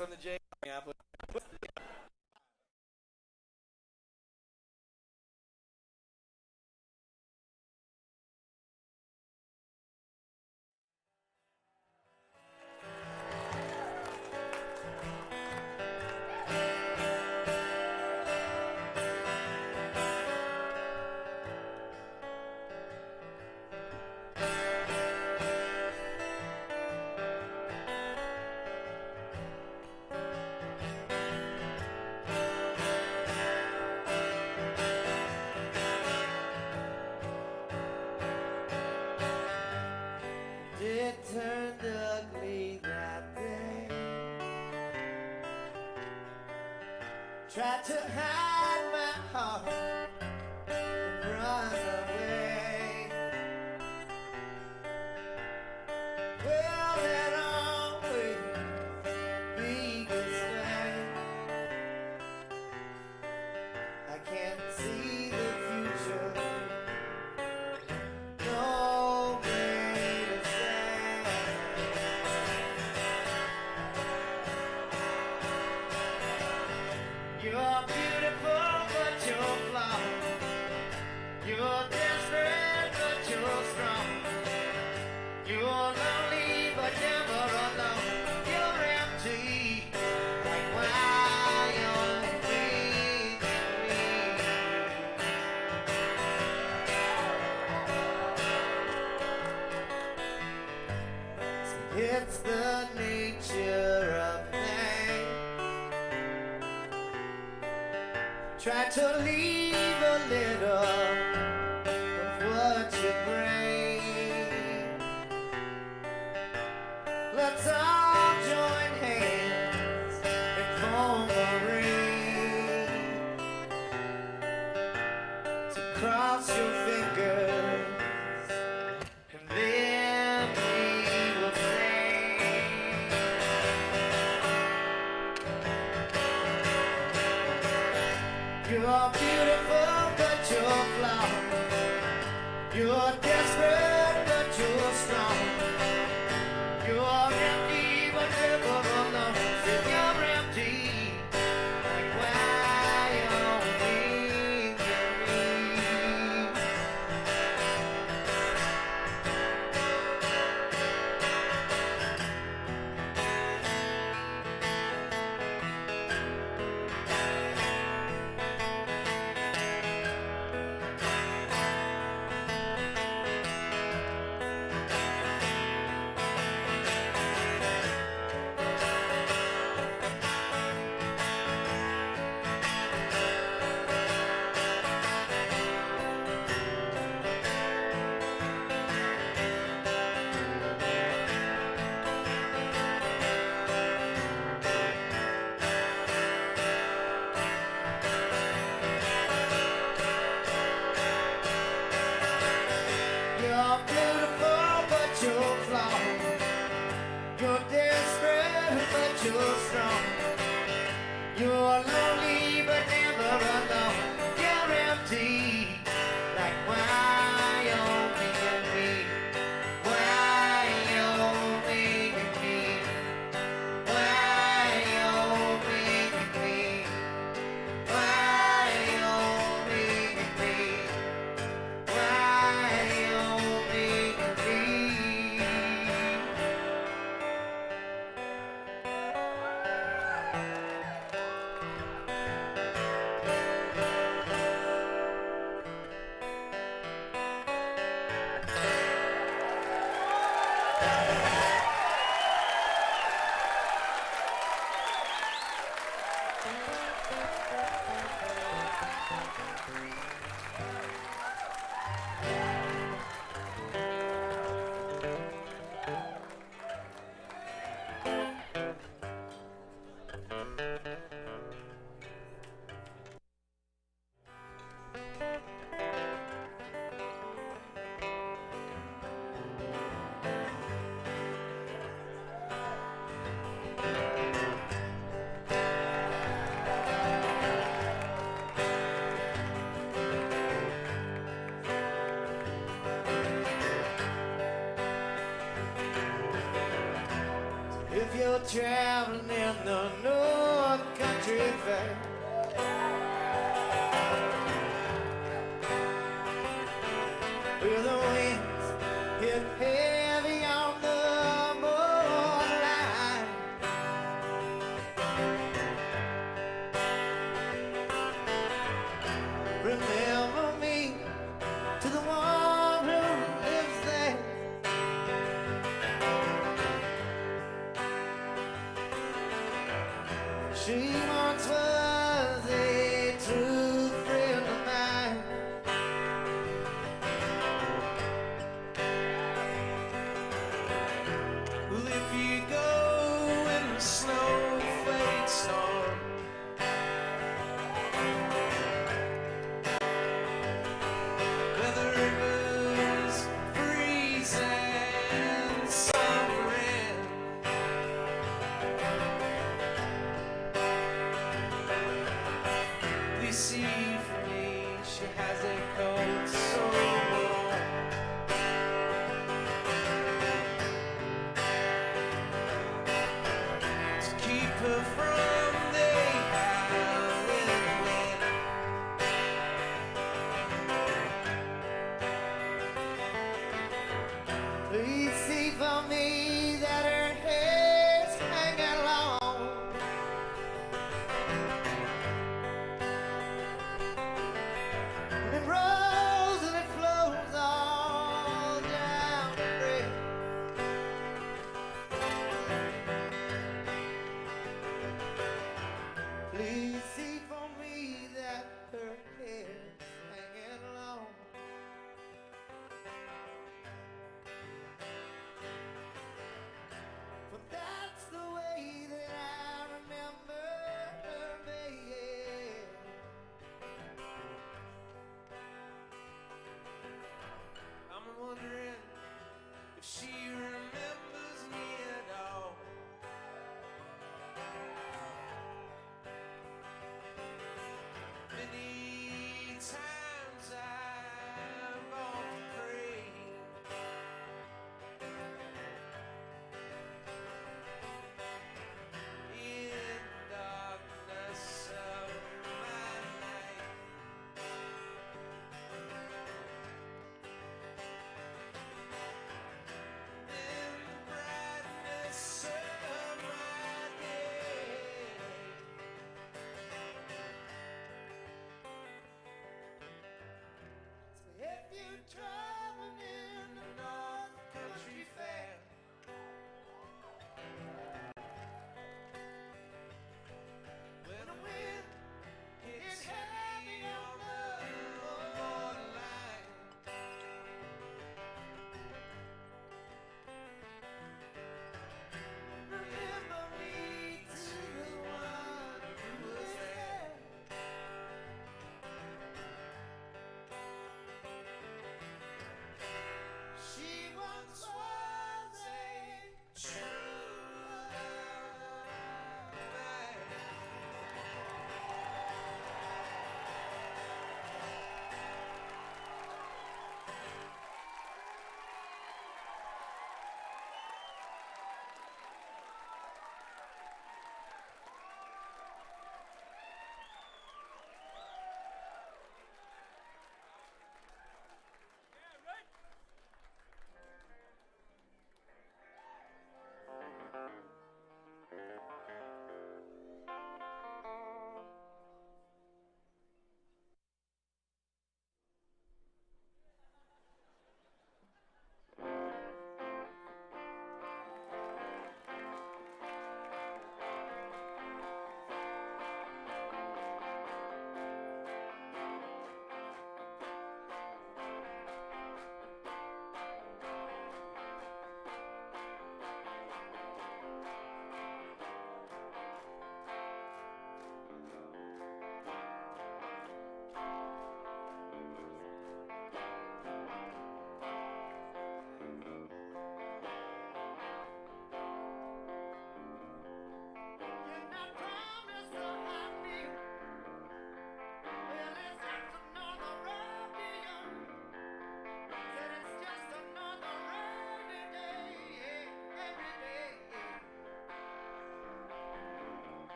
on the J. It turned ugly that day. Tried to hide my heart and run away. Well, that always be the same. I can't see the future. No way to say. You're beautiful, but you're flawed. You're desperate, but you're strong. You're lonely, but never alone. You're empty, like Wyoming. It's the nature of things. Try to leave a little of what you bring. Let's all join hands and form a ring. So cross your fingers and then we will sing. You're beautiful, but you're flawed. You're desperate, but you're strong. You're empty, but never alone. Said you're empty, like Wyoming. You're beautiful, but you're flawed. You're desperate, but you're strong. You're lonely, but never alone. You're empty, like Wyoming and me. Wyoming and me. Wyoming and me. Wyoming and me. Wyoming and me. if you're traveling in the North Country Fair. Where the winds hit heavy on the borderline. Remember me to the one who lives there. She once was a true friend of mine. Well, if you go in the snowflake storm, where the rivers freeze and summer in, please see for me, she has a coat so warm. To keep her from the howling wind. Please see for me that her hair's hanging long. And it rolls and it flows all down the grave. Please see for me that her hair's hanging long.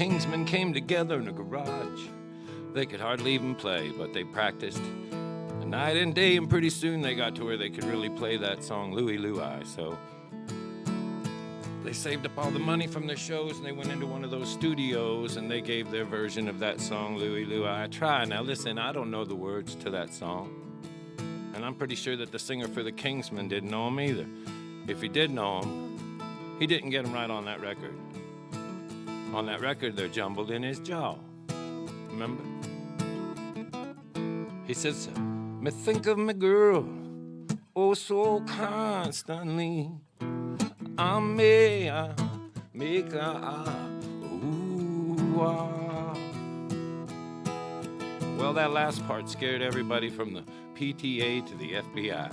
Kingsmen came together in a garage. They could hardly even play, but they practiced night and day, and pretty soon they got to where they could really play that song, Louie Louie. So they saved up all the money from their shows, and they went into one of those studios, and they gave their version of that song, Louie Louie. I try. Now listen, I don't know the words to that song, and I'm pretty sure that the singer for the Kingsmen didn't know them either. If he did know them, he didn't get them right on that record. On that record, they're jumbled in his jaw. Remember? He says, me think of me girl, oh so constantly. I may make a ooh ah. Well, that last part scared everybody from the PTA to the FBI.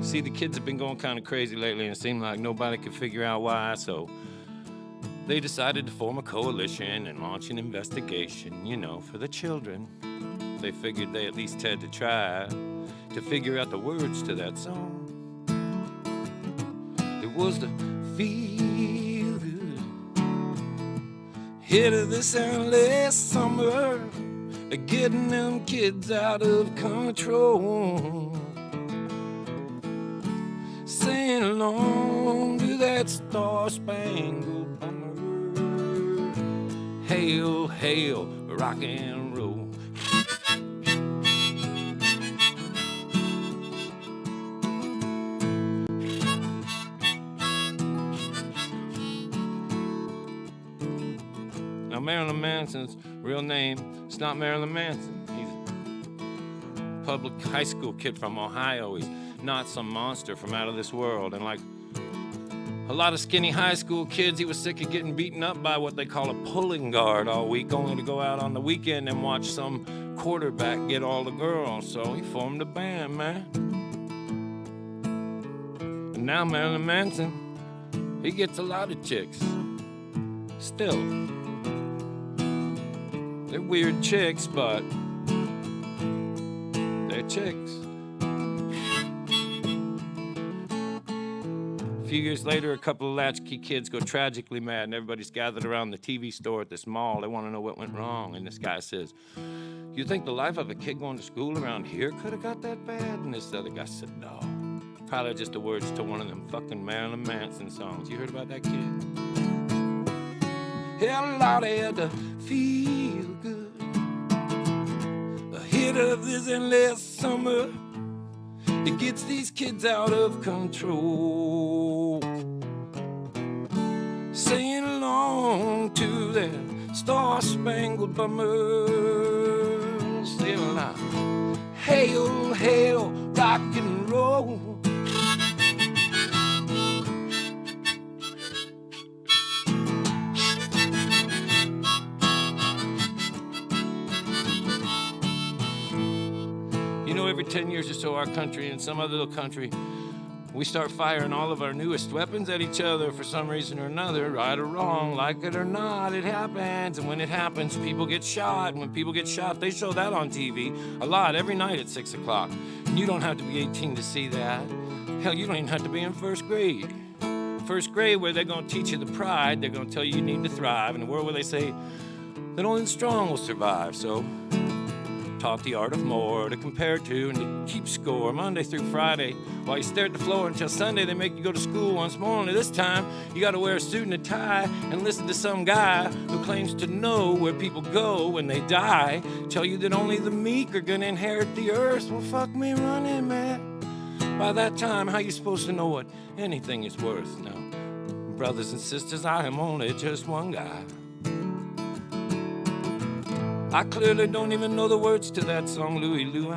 See, the kids have been going kind of crazy lately, and it seemed like nobody could figure out why, so they decided to form a coalition and launch an investigation, you know, for the children. They figured they at least had to try to figure out the words to that song. It was the feel good hit of this endless summer, getting them kids out of control. Sing along to that star-spangled banner. Hail, hail, rock and roll. Now, Marilyn Manson's real name, it's not Marilyn Manson. He's a public high school kid from Ohio. He's not some monster from out of this world. And like a lot of skinny high school kids, he was sick of getting beaten up by what they call a pulling guard all week, only to go out on the weekend and watch some quarterback get all the girls. So he formed a band, man. And now Marilyn Manson, he gets a lot of chicks. Still. They're weird chicks, but they're chicks. A few years later, a couple of latchkey kids go tragically mad, and everybody's gathered around the TV store at this mall. They want to know what went wrong, and this guy says, you think the life of a kid going to school around here could have got that bad? And this other guy said, no. Probably just the words to one of them fucking Marilyn Manson songs. You heard about that kid? Hell, Lord, I had to feel good. A hit of this endless summer, it gets these kids out of control. Singing along to that star-spangled banner. Singing out, hail, hail, rock and roll. You know, every 10 years or so, our country and some other little country, we start firing all of our newest weapons at each other for some reason or another, right or wrong, like it or not, it happens. And when it happens, people get shot. And when people get shot, they show that on TV a lot, every night at 6 o'clock. And you don't have to be 18 to see that. Hell, you don't even have to be in first grade. First grade, where they're going to teach you the pride, they're going to tell you need to thrive. In a world where they say that only the strong will survive. So taught the art of more, to compare to and to keep score Monday through Friday while you stare at the floor until Sunday they make you go to school once more. And this time you got to wear a suit and a tie and listen to some guy who claims to know where people go when they die, tell you that only the meek are gonna inherit the earth. Well, fuck me running, man. By that time, how you supposed to know what anything is worth? Now, brothers and sisters, I am only just one guy. I clearly don't even know the words to that song, Louie Louie.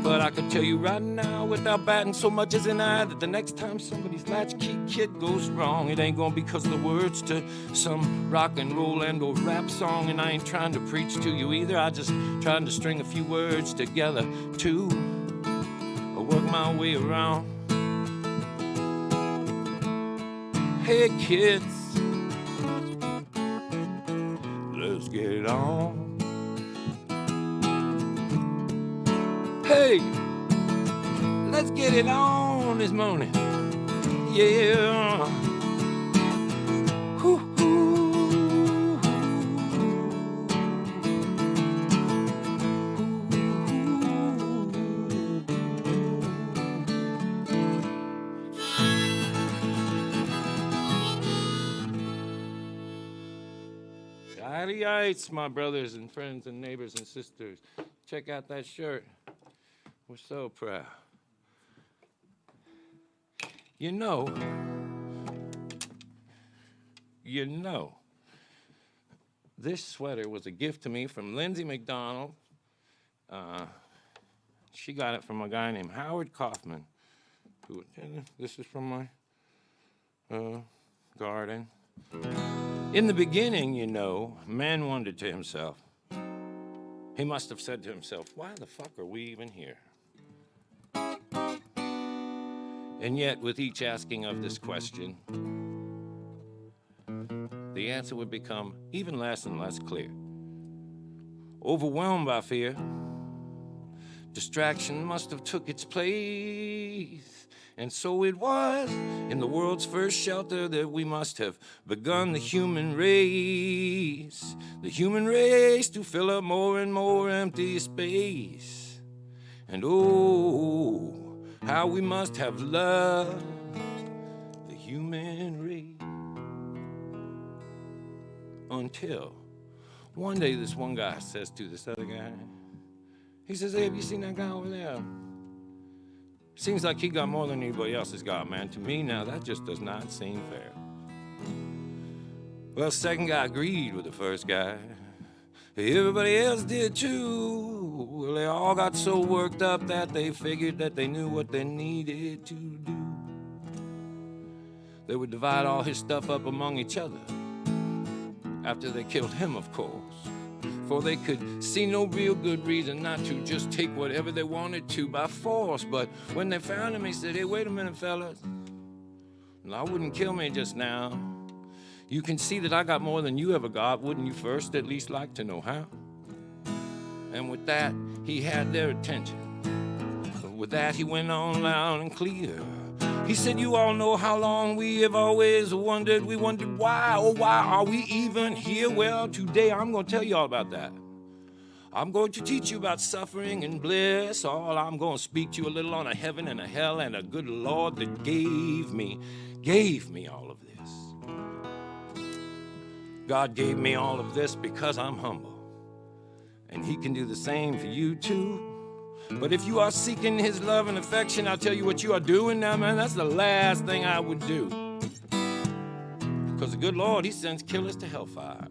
But I can tell you right now, without batting so much as an eye, that the next time somebody's latchkey kid goes wrong, it ain't gonna be because of the words to some rock and roll and or rap song. And I ain't trying to preach to you either. I just trying to string a few words together to work my way around. Hey kids, let's get it on. Hey, let's get it on this morning. Yeah. Yites, my brothers and friends and neighbors and sisters. Check out that shirt. We're so proud. You know, this sweater was a gift to me from Lindsay McDonald. She got it from a guy named Howard Kaufman. This is from my garden. In the beginning, you know, man wondered to himself. He must have said to himself, why the fuck are we even here? And yet, with each asking of this question, the answer would become even less and less clear. Overwhelmed by fear, distraction must have took its place. And so it was in the world's first shelter that we must have begun the human race. The human race to fill up more and more empty space. And oh, how we must have loved the human race. Until one day this one guy says to this other guy, he says, hey, have you seen that guy over there? Seems like he got more than anybody else has got, man. To me now, that just does not seem fair. Well, the second guy agreed with the first guy. Everybody else did too. Well, they all got so worked up that they figured that they knew what they needed to do. They would divide all his stuff up among each other. After they killed him, of course. For they could see no real good reason not to just take whatever they wanted to by force. But when they found him, he said, hey, wait a minute, fellas. Well, I wouldn't kill me just now. You can see that I got more than you ever got. Wouldn't you first at least like to know how? And with that, he had their attention. But with that, he went on loud and clear. He said, you all know how long we have always wondered. We wondered why, oh, why are we even here? Well, today I'm going to tell you all about that. I'm going to teach you about suffering and bliss. I'm going to speak to you a little on a heaven and a hell and a good Lord that gave me all of this. God gave me all of this because I'm humble. And he can do the same for you too. But if you are seeking his love and affection, I'll tell you what you are doing now, man. That's the last thing I would do. Because the good Lord, he sends killers to hellfire.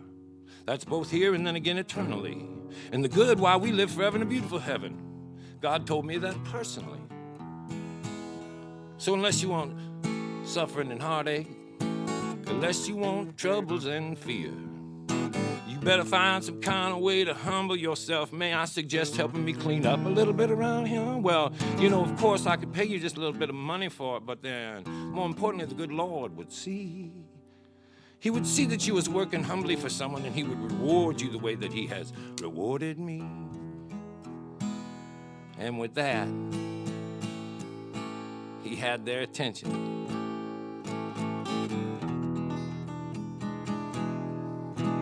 That's both here and then again eternally. And the good, why we live forever in a beautiful heaven. God told me that personally. So unless you want suffering and heartache, unless you want troubles and fear, you better find some kind of way to humble yourself. May I suggest helping me clean up a little bit around here? Well, you know, of course, I could pay you just a little bit of money for it, but then, more importantly, the good Lord would see. He would see that you was working humbly for someone, and he would reward you the way that he has rewarded me. And with that, he had their attention.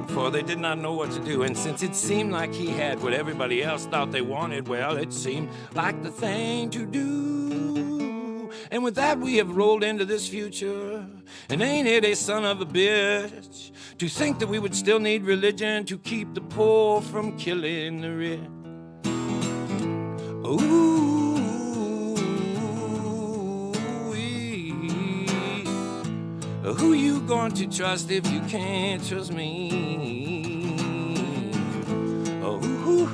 For they did not know what to do. And since it seemed like he had what everybody else thought they wanted, well, it seemed like the thing to do. And with that, we have rolled into this future. And ain't it a son of a bitch to think that we would still need religion to keep the poor from killing the rich? Ooh. Who you going to trust if you can't trust me? Oh, who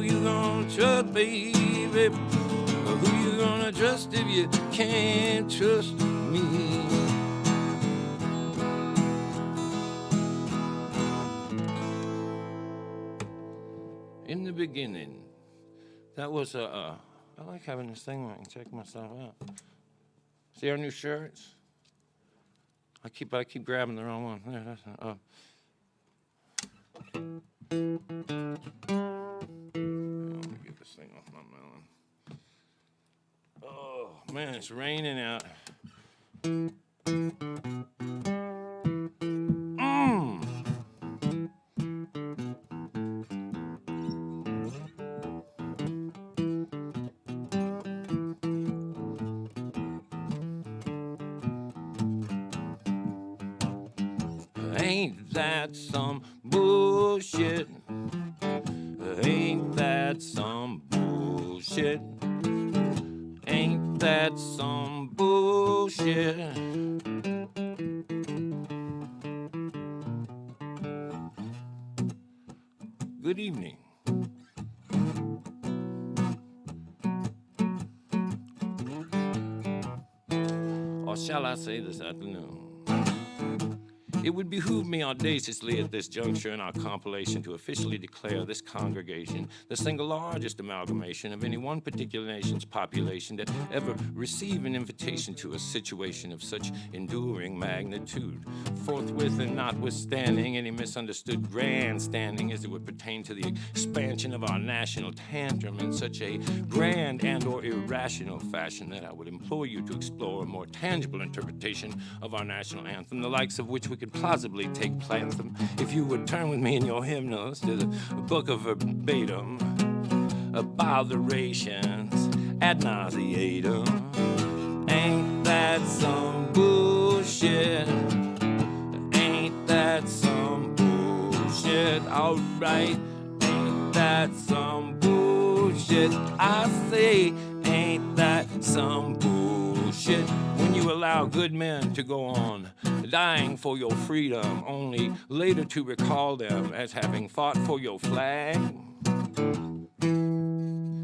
you gonna trust, baby? Who you gonna trust if you can't trust me? In the beginning, that was I like having this thing where I can check myself out. See our new shirts? I keep grabbing the wrong one. There, that's let me get this thing off my melon. Oh man, it's raining out. Ain't that some bullshit? Ain't that some bullshit? Ain't that some bullshit? Good evening. Or shall I say this afternoon? It would behoove me audaciously at this juncture in our compilation to officially declare this congregation the single largest amalgamation of any one particular nation's population that ever received an invitation to a situation of such enduring magnitude. Forthwith and notwithstanding any misunderstood grandstanding as it would pertain to the expansion of our national tantrum in such a grand and or irrational fashion that I would implore you to explore a more tangible interpretation of our national anthem, the likes of which we could plausibly take plantham, if you would turn with me in your hymnals to the book of verbatim, abotherations ad nauseatum. Ain't that some bullshit? Ain't that some bullshit? Alright, ain't that some bullshit? I say, ain't that some bullshit? When you allow good men to go on dying for your freedom, only later to recall them as having fought for your flag,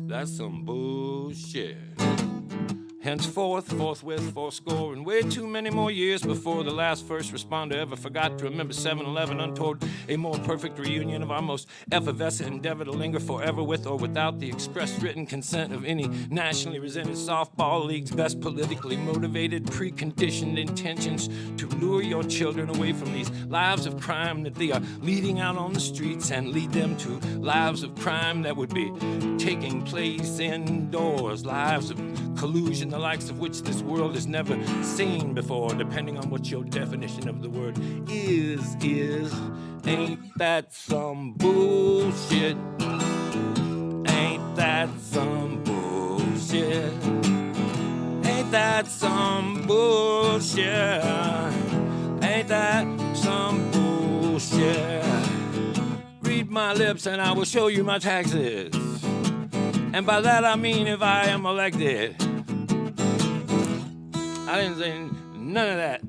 that's some bullshit. Henceforth, forthwith, fourscore, and way too many more years before the last first responder ever forgot to remember 7/11 untoward a more perfect reunion of our most effervescent endeavor to linger forever with or without the express written consent of any nationally resented softball league's best politically motivated, preconditioned intentions to lure your children away from these lives of crime that they are leading out on the streets and lead them to lives of crime that would be taking place indoors, lives of collusion, the likes of which this world has never seen before, depending on what your definition of the word is. Ain't that some bullshit? Ain't that some bullshit? Ain't that some bullshit? Ain't that some bullshit? Read my lips and I will show you my taxes. And by that I mean if I am elected. I didn't say none of that.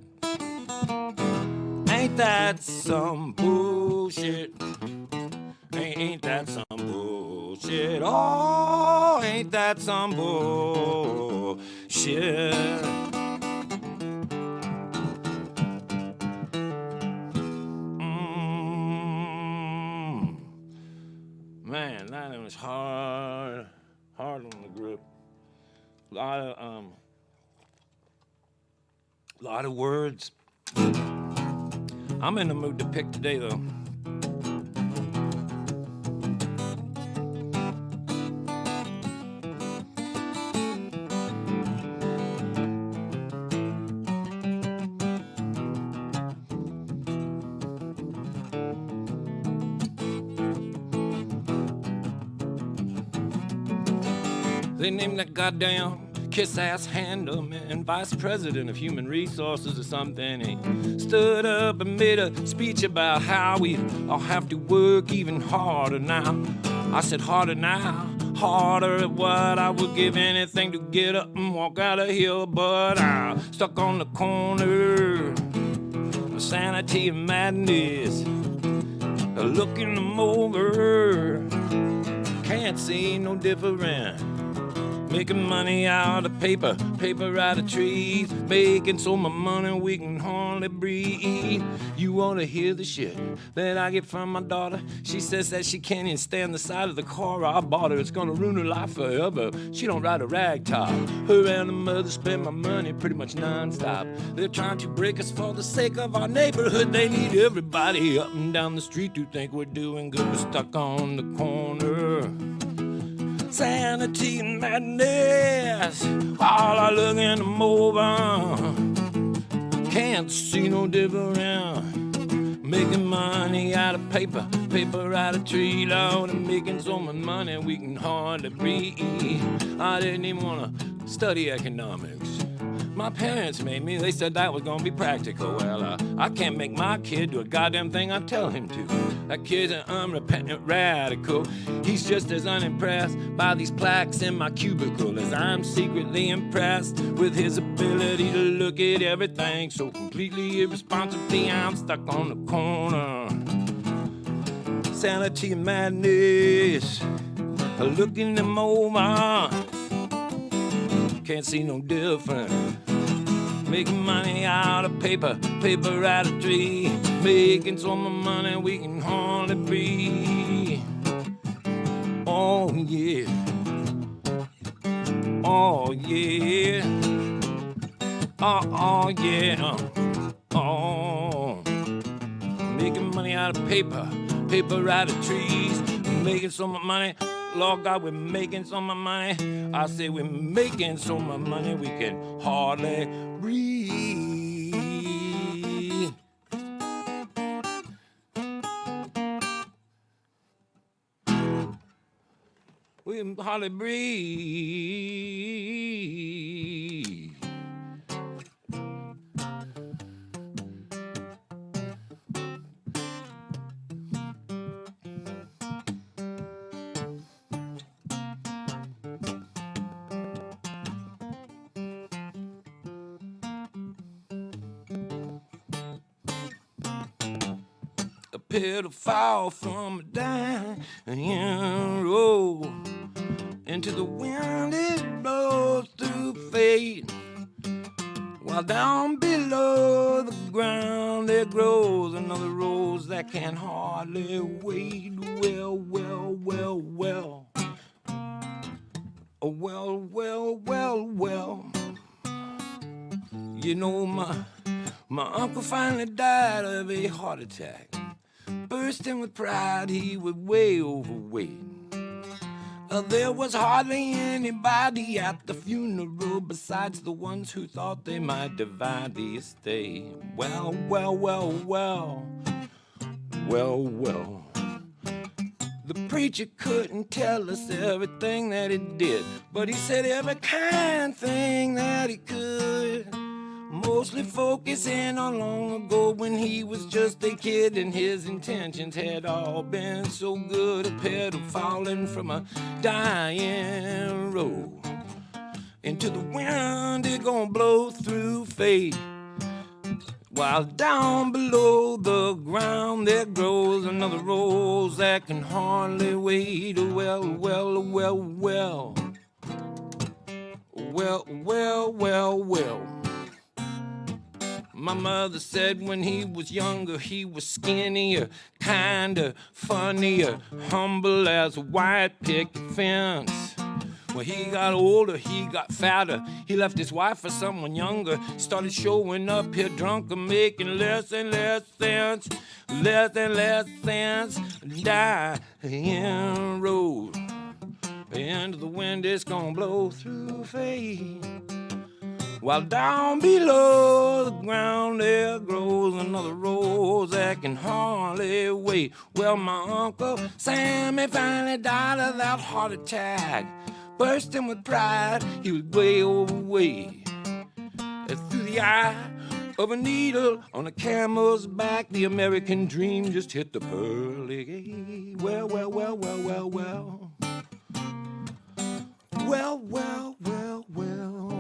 Ain't that some bullshit? Ain't that some bullshit? Oh, ain't that some bullshit? Man, that was hard on the grip. Lot of words. I'm in the mood to pick today, though. They named that goddamn kiss-ass handyman vice president of human resources or something. He stood up and made a speech about how we all have to work even harder now. I said harder now, harder at what? I would give anything to get up and walk out of here, but I'm stuck on the corner of sanity and madness, looking them over, can't see no difference. Making money out of paper out of trees, making so much money we can hardly breathe. You wanna hear the shit that I get from my daughter? She says that she can't even stand the sight of the car I bought her. It's gonna ruin her life forever. She don't ride a ragtop. Her and her mother spend my money pretty much non-stop. They're trying to break us for the sake of our neighborhood. They need everybody up and down the street to think we're doing good. We're stuck on the corner. Sanity and madness, all I look in them over, can't see no difference. Making money out of paper out of tree, Lord, and making so much money we can hardly breathe. I didn't even want to study economics, My parents made me, they said that was gonna be practical. Well, I can't make my kid do a goddamn thing I tell him to. That kid's an unrepentant radical. He's just as unimpressed by these plaques in my cubicle as I'm secretly impressed with his ability to look at everything so completely irresponsibly. I'm stuck on the corner. Sanity and madness, looking them over. Can't see no difference. Making money out of paper, paper out of tree. Making so much money we can hardly breathe. Oh yeah. Oh yeah. Oh yeah. Oh. Making money out of paper, paper out of trees. Making so much money. Lord God, we're making so much money. I say we're making so much money we can hardly breathe. We can hardly breathe. A pedophile from a dying road. Into the wind it blows through fate. While down below the ground there grows another rose that can hardly wait. Well, well, well, well. Oh, well, well, well, well. You know, my uncle finally died of a heart attack. Bursting with pride, he was way overweight. There was hardly anybody at the funeral besides the ones who thought they might divide the estate. Well, well, well, well, well, well. The preacher couldn't tell us everything that he did, but he said every kind thing that he could. Mostly focusing on long ago when he was just a kid and his intentions had all been so good. A pedophile from a dying road. Into the wind it gonna blow through fate. While down below the ground there grows another rose that can hardly wait. Well, well, well, well. Well, well, well, well. My mother said when he was younger he was skinnier, kinda funnier, humble as a white picket fence. When he got older, he got fatter. He left his wife for someone younger. Started showing up here drunk and making less and less sense. Less and less sense. Dying road. Into the wind it's gonna blow through fate. While down below the ground there grows another rose that can hardly wait. Well, my Uncle Sammy finally died of that heart attack. Bursting with pride, he was way overweight. And through the eye of a needle on a camel's back, the American dream just hit the pearly gate. Well, well, well, well, well, well. Well, well, well, well.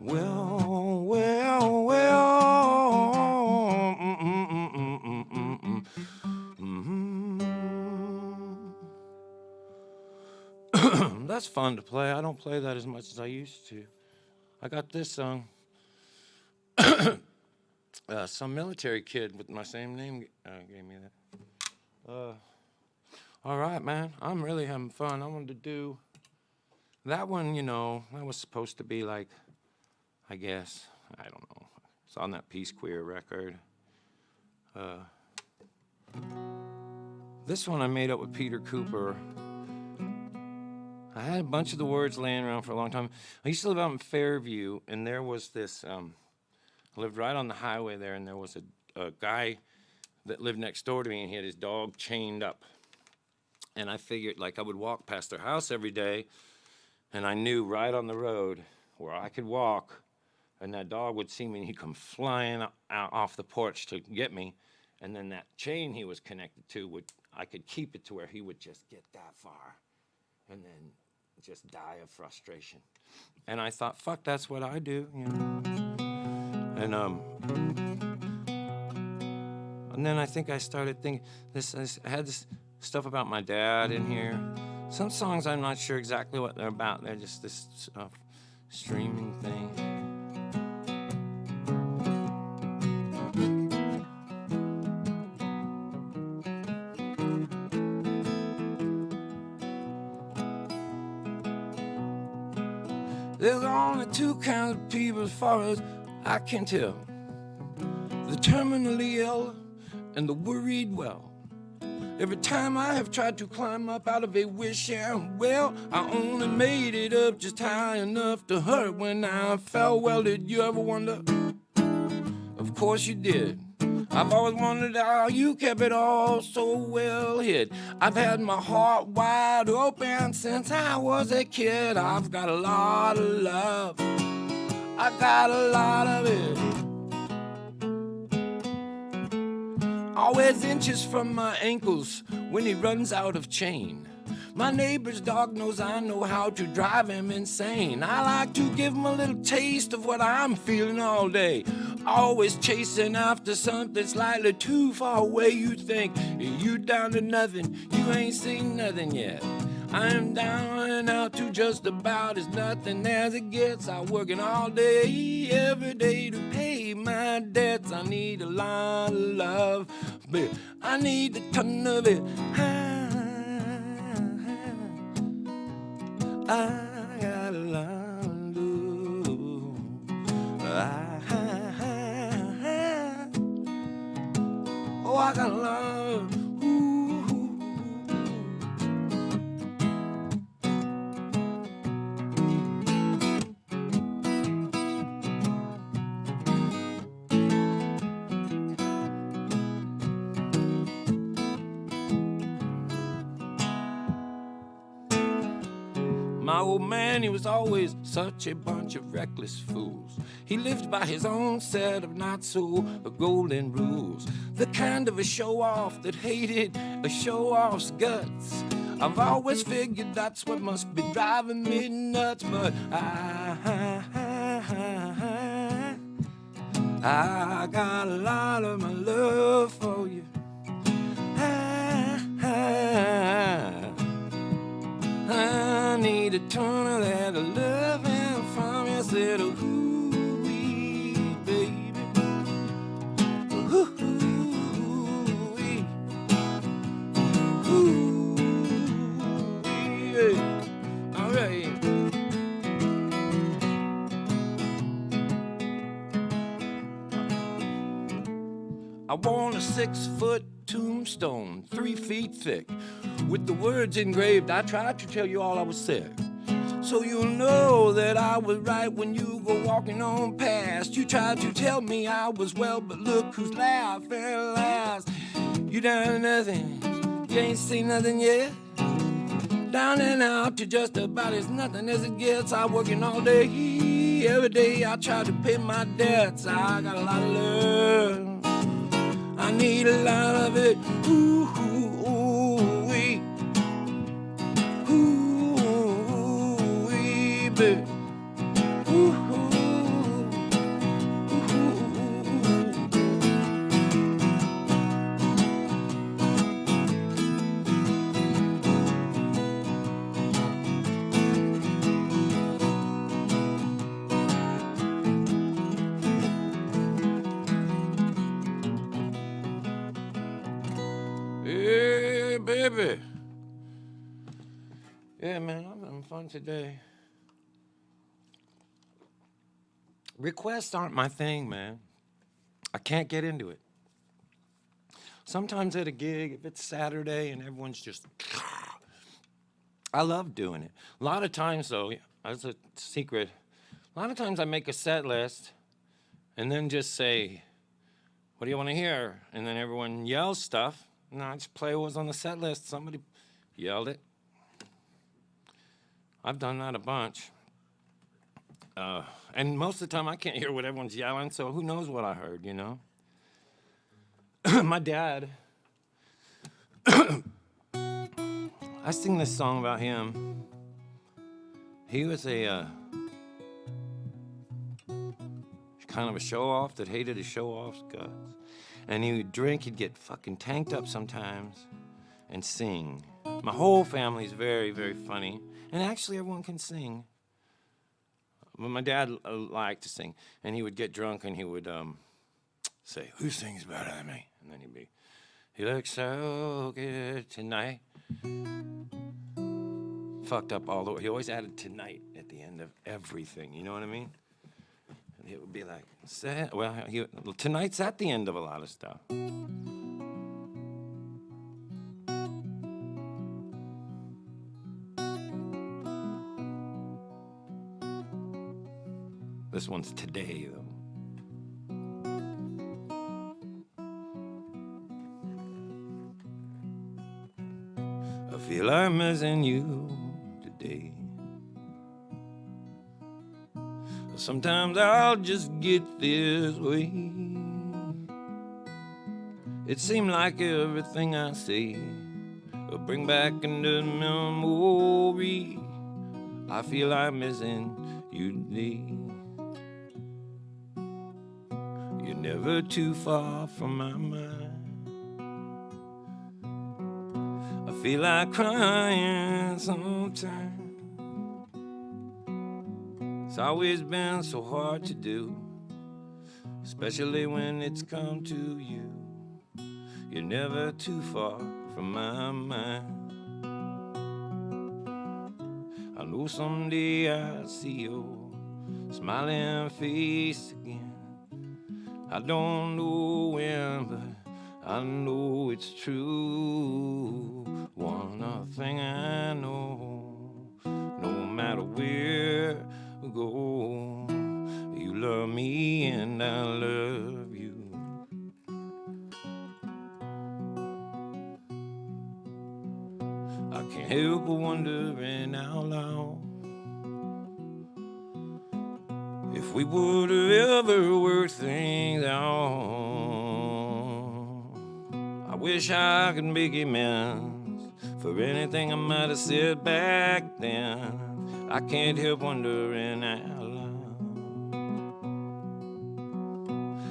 Well, well, well. That's fun to play. I don't play that as much as I used to. I got this song. Some military kid with my same name gave me that. All right, man. I'm really having fun. I wanted to do that one, you know, that was supposed to be like, I guess, I don't know. It's on that Peace Queer record. This one I made up with Peter Cooper. I had a bunch of the words laying around for a long time. I used to live out in Fairview, and there was this, I lived right on the highway there, and there was a guy that lived next door to me, and he had his dog chained up. And I figured, like, I would walk past their house every day, And I knew right on the road where I could walk, and that dog would see me, and he'd come flying out off the porch to get me. And then that chain he was connected to, I could keep it to where he would just get that far and then just die of frustration. And I thought, fuck, that's what I do, you know. And then I think I started thinking, I had this stuff about my dad in here. Some songs I'm not sure exactly what they're about. They're just this streaming thing. There's only two kinds of people as far as I can tell. The terminally ill and the worried well. Every time I have tried to climb up out of a wishing well, I only made it up just high enough to hurt when I fell. Well, did you ever wonder? Of course you did. I've always wondered how you kept it all so well hid. I've had my heart wide open since I was a kid. I've got a lot of love. I got a lot of it. Always inches from my ankles when he runs out of chain. My neighbor's dog knows I know how to drive him insane. I like to give him a little taste of what I'm feeling all day. Always chasing after something slightly too far away. You think you down to nothing, you ain't seen nothing yet. I am down and out to just about as nothing as it gets. I'm working all day, every day to pay my debts. I need a lot of love, but I need a ton of it. I got a lot of love. Oh, I got a lot. My old man, he was always such a bunch of reckless fools. He lived by his own set of not-so-golden rules. The kind of a show-off that hated a show-off's guts. I've always figured that's what must be driving me nuts. But I got a lot of my love for you. I need a ton of that loving from you. Said, ooh-wee, baby. Ooh-wee. Ooh-wee. All right. I want a 6-foot tombstone, 3 feet thick, with the words engraved. I tried to tell you all I was sick, so you'll know that I was right when you go walking on past. You tried to tell me I was well, but look who's laughing last. You down to nothing, you ain't seen nothing yet. Down and out to just about as nothing as it gets. I'm working all day, every day I try to pay my debts. I got a lot of love, I need a lot of it. Ooh, ooh, ooh, wee. Ooh, ooh, wee, baby. Ooh, ooh, hey, baby. Yeah, man, I'm having fun today. Requests aren't my thing, man. I can't get into it. Sometimes at a gig, if it's Saturday and everyone's just, I love doing it. A lot of times, though, as a secret, a lot of times I make a set list and then just say, what do you want to hear? And then everyone yells stuff. And I just play what was on the set list. Somebody yelled it. I've done that a bunch. And most of the time I can't hear what everyone's yelling, so who knows what I heard, you know? My dad, I sing this song about him. He was a kind of a show-off that hated his show-off's guts. And he would drink, he'd get fucking tanked up sometimes and sing. My whole family's very, very funny. And actually everyone can sing. But my dad liked to sing. And he would get drunk and he would say, "Who sings better than me?" And then he'd be, "You look so good tonight." Fucked up all the way. He always added "tonight" at the end of everything. You know what I mean? And it would be like, well, tonight's at the end of a lot of stuff. This one's today, though. I feel I'm missing you today. Sometimes I'll just get this way. It seemed like everything I say will bring back into memory. I feel I'm missing you today. You're never too far from my mind. I feel like crying sometimes. It's always been so hard to do, especially when it's come to you. You're never too far from my mind. I know someday I'll see your smiling face again. I don't know when, but I know it's true. One thing I know, no matter where we go, you love me and I love you. I can't help but wondering out loud if we would have ever worked things out. I wish I could make amends for anything I might have said back then. I can't help wondering out loud.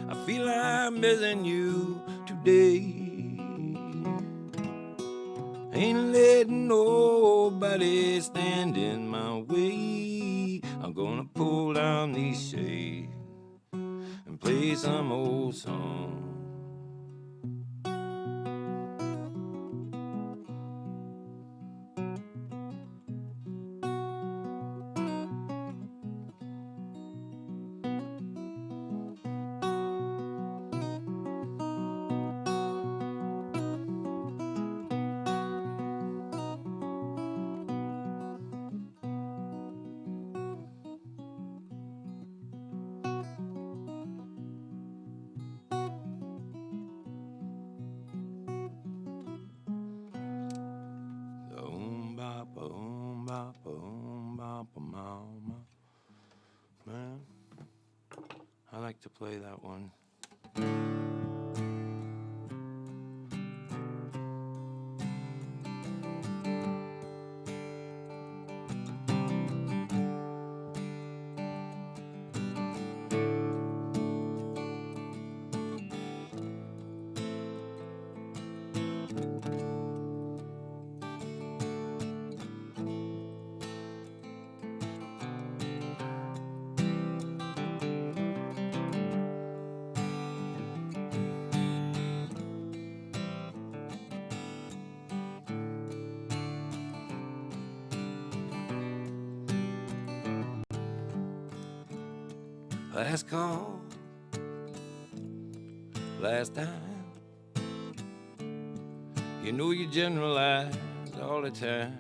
I feel I'm missing you today. Ain't letting nobody stand in my way. I'm gonna pull down these shades and play some old song. Man, I like to play that one. Last call, last time. You know you generalize all the time.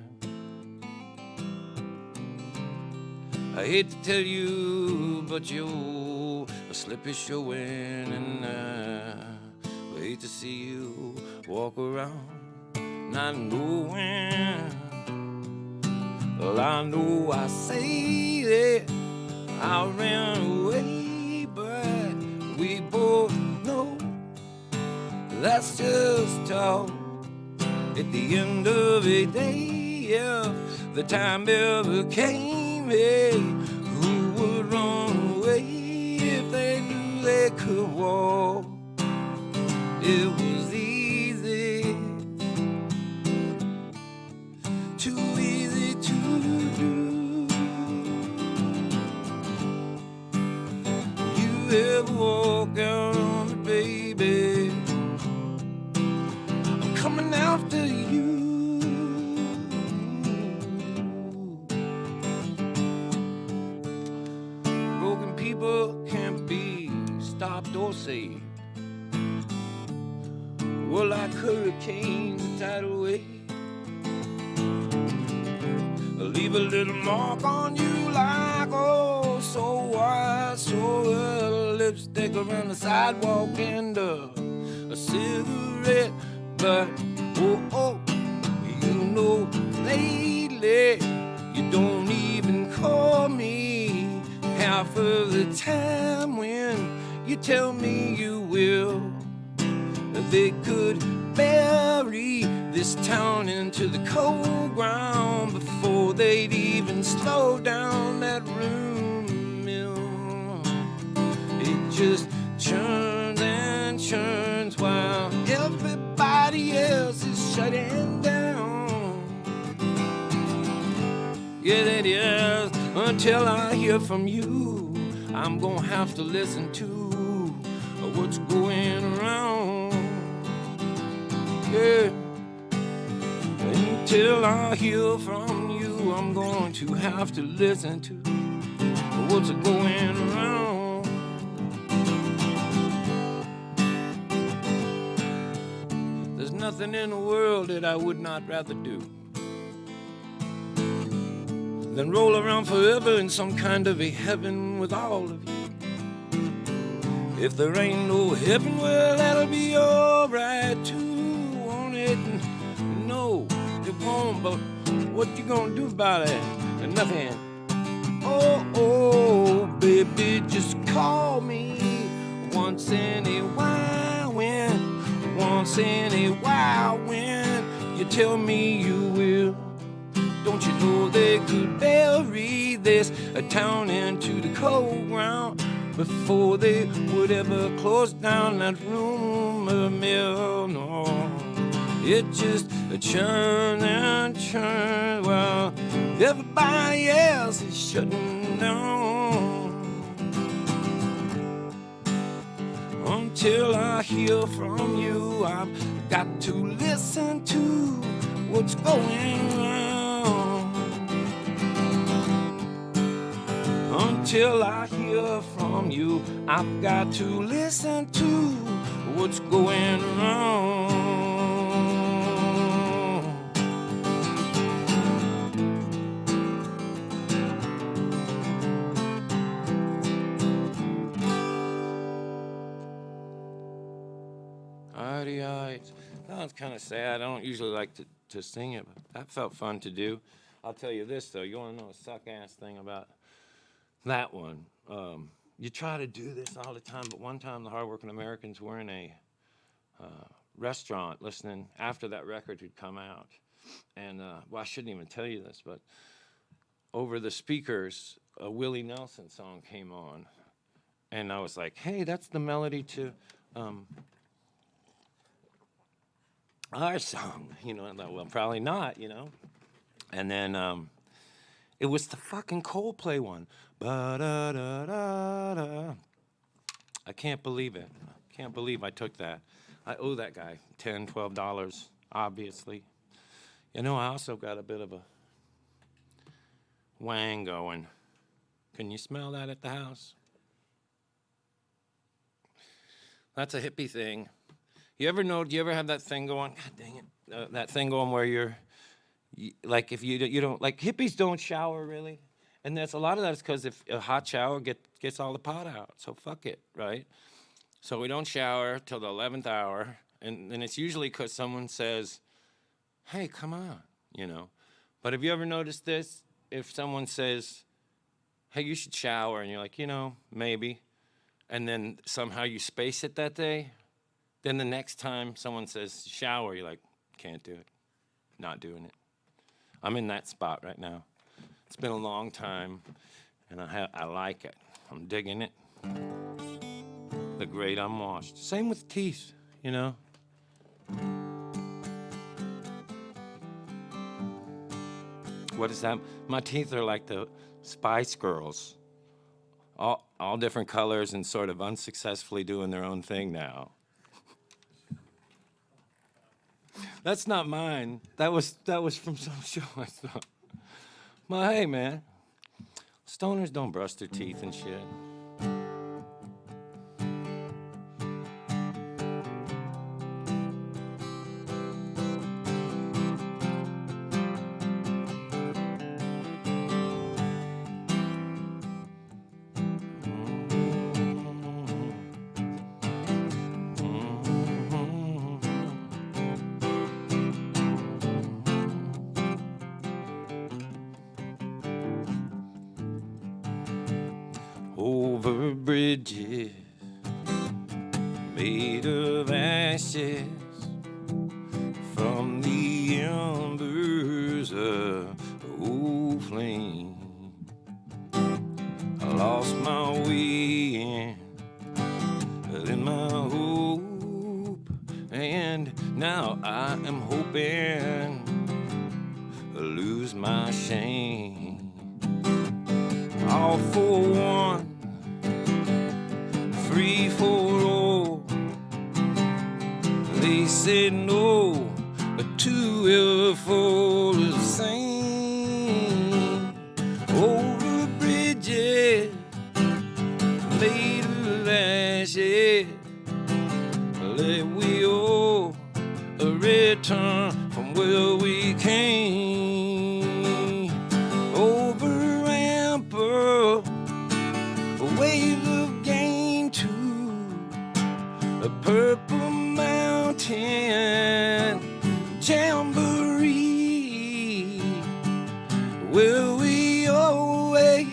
I hate to tell you, but you a slip is showing, and I hate to see you walk around not knowing Well, I know I say that I ran away, but we both know that's just talk. At the end of the day, if the time ever came, hey, who would run away if they knew they could walk? It was easy, too easy to do. You ever walk out on me, baby? I'm coming after you. Broken people can't be stopped or saved. Well, like hurricanes that tide away, leave a little mark on you like oh so white, so lipstick around the sidewalk and a cigarette. But oh, you know lately you don't even call me half of the time when you tell me you will. They could bury this town into the cold ground before they'd even slow down that room mill. It just churns and churns while everybody else is shutting down. Yeah, that is, until I hear from you, I'm gonna have to listen to what's going around. Yeah. Until I hear from you, I'm going to have to listen to what's going around. There's nothing in the world that I would not rather do than roll around forever in some kind of a heaven with all of you. If there ain't no heaven, well, that'll be alright too. No, it won't, but what you gonna do about it? Nothing. Oh, baby, just call me once in a while when you tell me you will. Don't you know they could bury this town into the cold ground before they would ever close down that rumor mill? No. It just churns and churns while everybody else is shutting down. Until I hear from you, I've got to listen to what's going on. Until I hear from you, I've got to listen to what's going on. That was kind of sad. I don't usually like to sing it, but that felt fun to do. I'll tell you this, though. You want to know a suck-ass thing about that one? You try to do this all the time, but one time the hardworking Americans were in a restaurant listening after that record had come out. And, well, I shouldn't even tell you this, but over the speakers, a Willie Nelson song came on. And I was like, hey, that's the melody to our song. You know, I thought, well, probably not, you know. And then it was the fucking Coldplay one. Ba-da-da-da-da. I can't believe it. I can't believe I took that. I owe that guy $10, $12, obviously. You know, I also got a bit of a wang going. Can you smell that at the house? That's a hippie thing. Do you ever have that thing going? God dang it. That thing going where like if you don't, like hippies don't shower really. And there's a lot of that is because if a hot shower gets all the pot out. So fuck it, right? So we don't shower till the 11th hour. And it's usually because someone says, hey, come on, you know. But have you ever noticed this? if someone says, hey, you should shower, and you're like, maybe, and then somehow you space it that day, then the next time someone says shower, you're like, can't do it, not doing it. I'm in that spot right now. It's been a long time, and I like it. I'm digging it. The great unwashed. Same with teeth, What is that? My teeth are like the Spice Girls. All different colors and sort of unsuccessfully doing their own thing now. That's not mine. That was from some show I saw. Well, hey, man. Stoners don't brush their teeth and shit. Over bridges made of ashes from the embers of old flame. I lost my way in my hope, and now I am hoping to lose my shame. All for one, free for all. They said no to ever fall the same. Over bridges made of ashes, let we all return from where we came. Over ramper, a wave of gain to a purple mountain jamboree, where we always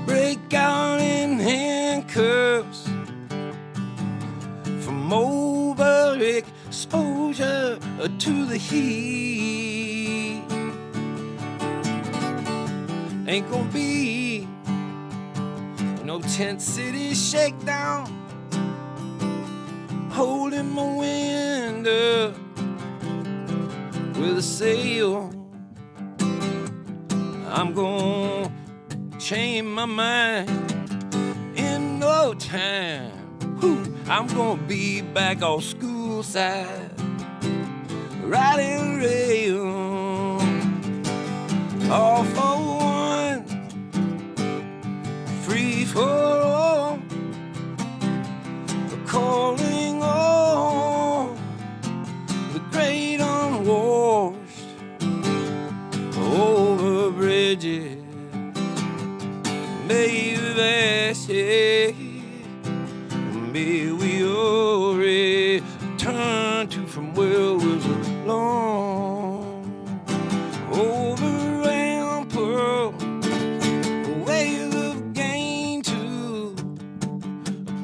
break out in handcuffs from overexposure to the heat. Ain't gonna be no tent city shakedown, holding my window with a sail. I'm gonna change my mind in no time. Whew. I'm gonna be back on school side, riding rail, all for one, free for all, calling all the great unwashed. Over bridges made of ashes, may we all return to from where we belong. Over ramper, a wave of gain to a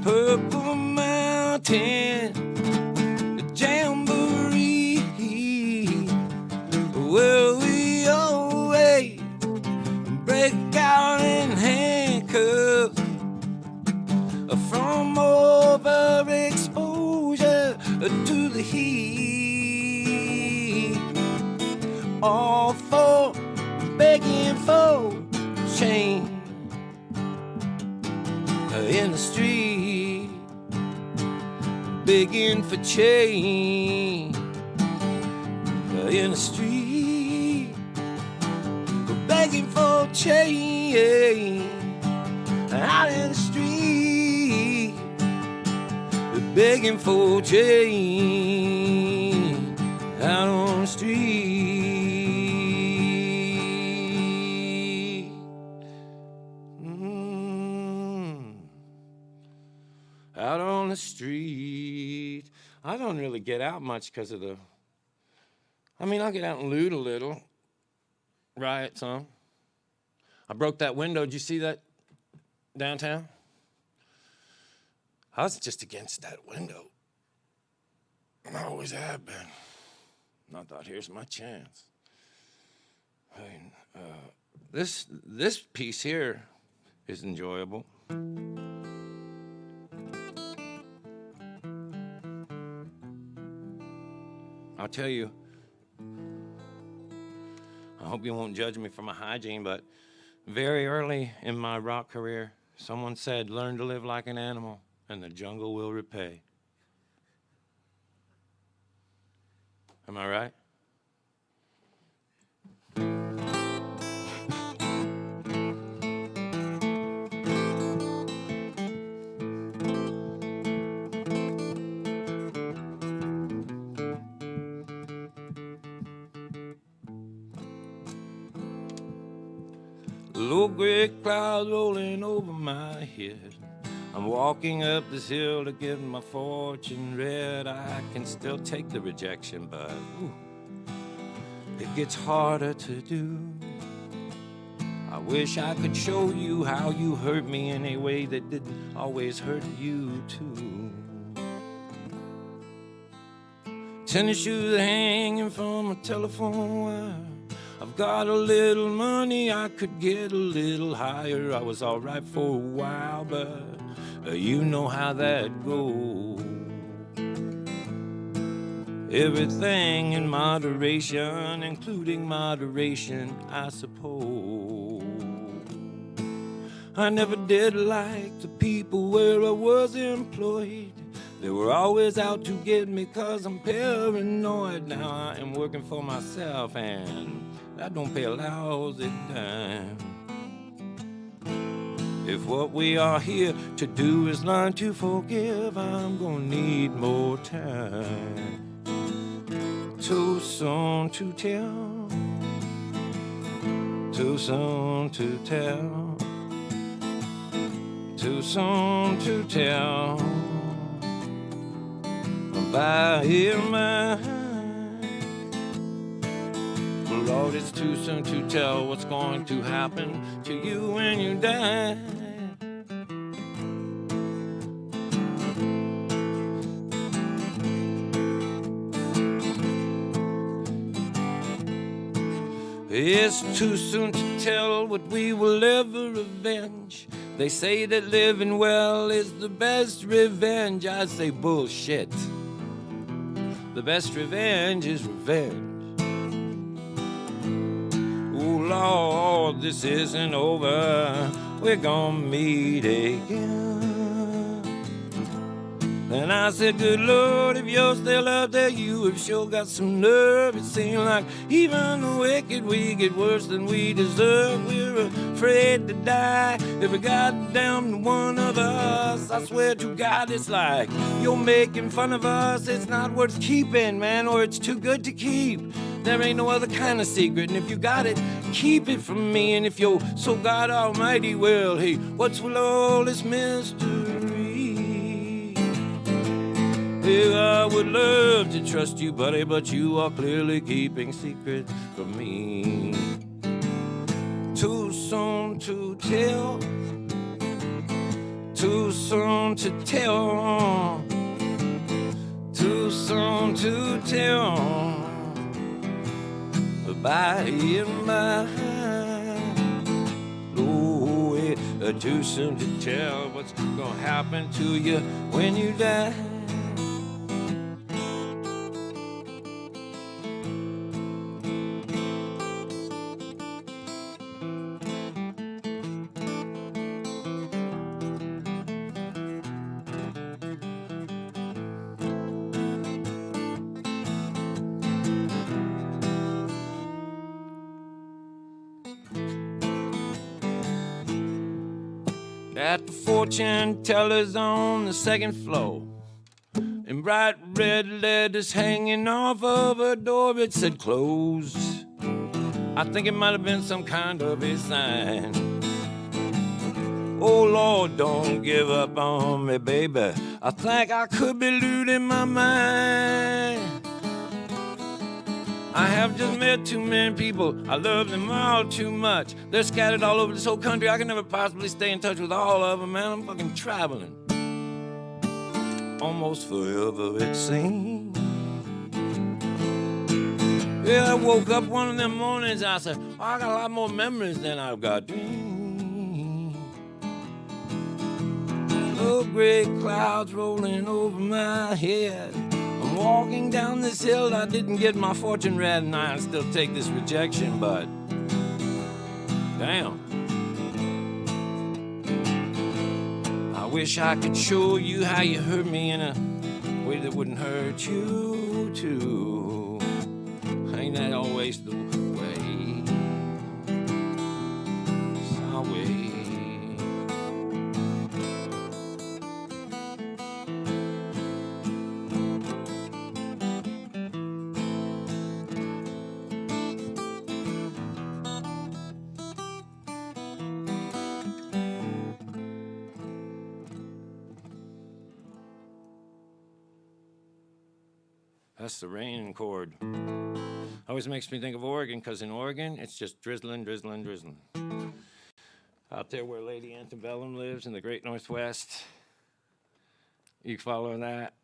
purple mountain, a jamboree, where we always break out in handcuffs from overexposure to the heat. All for begging for change in the street, begging for change in the street, begging for change out in the street, begging for change out on the street. Out on the street. I don't really get out much because of I'll get out and loot a little, riot some, I broke that window. Did you see that downtown? I was just against that window. I always have been. And I thought, here's my chance. I mean, this piece here is enjoyable. I'll tell you, I hope you won't judge me for my hygiene, but very early in my rock career, someone said, learn to live like an animal, and the jungle will repay. Am I right? Low gray clouds rolling over my head. I'm walking up this hill to get my fortune read. I can still take the rejection, but it gets harder to do. I wish I could show you how you hurt me in a way that didn't always hurt you too. Tennis shoes hanging from a telephone wire. I've got a little money, I could get a little higher. I was all right for a while, but you know how that goes. Everything in moderation, including moderation, I suppose. I never did like the people where I was employed. They were always out to get me 'cause I'm paranoid. Now I am working for myself and I don't pay a lousy dime. If what we are here to do is learn to forgive, I'm gonna need more time. Too soon to tell, too soon to tell, too soon to tell. By your mind, Lord, it's too soon to tell what's going to happen to you when you die. It's too soon to tell what we will ever avenge. They say that living well is the best revenge. I say bullshit. The best revenge is revenge. Oh Lord, this isn't over. We're gonna meet again. And I said, good Lord, if you're still out there, you have sure got some nerve. It seems like even the wicked, we get worse than we deserve. We're afraid to die, every goddamn one of us. I swear to God, it's like you're making fun of us. It's not worth keeping, man, or it's too good to keep. There ain't no other kind of secret, and if you got it, keep it from me. And if you're so God Almighty, well, hey, what's with all this mystery? Yeah, I would love to trust you, buddy, but you are clearly keeping secrets from me. Too soon to tell, too soon to tell, too soon to tell. By in my oh, too soon to tell what's gonna happen to you when you die. At the fortune teller's on the second floor, and bright red letters hanging off of a door, it said closed. I think it might have been some kind of a sign. Oh Lord, don't give up on me, baby. I think I could be losing my mind. I have just met too many people. I love them all too much. They're scattered all over this whole country. I can never possibly stay in touch with all of them, man. I'm fucking traveling. Almost forever, it seems. Yeah, I woke up one of them mornings and I said, oh, I got a lot more memories than I've got dreams. Oh, gray clouds rolling over my head. I'm walking down this hill, I didn't get my fortune read, and I still take this rejection, but damn. I wish I could show you how you hurt me in a way that wouldn't hurt you too. Ain't that always the way? It's our way. That's the rain chord. Always makes me think of Oregon, because in Oregon, it's just drizzling, drizzling, drizzling. Out there where Lady Antebellum lives in the Great Northwest, you follow that?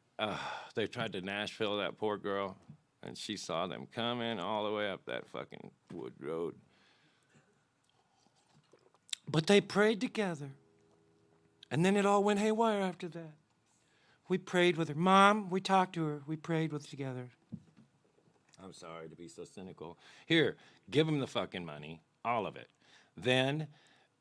They tried to Nashville, that poor girl, and she saw them coming all the way up that fucking wood road. But they prayed together, and then it all went haywire after that. We prayed with her. Mom, we talked to her. We prayed with her together. I'm sorry to be so cynical. Here, give them the fucking money, all of it. Then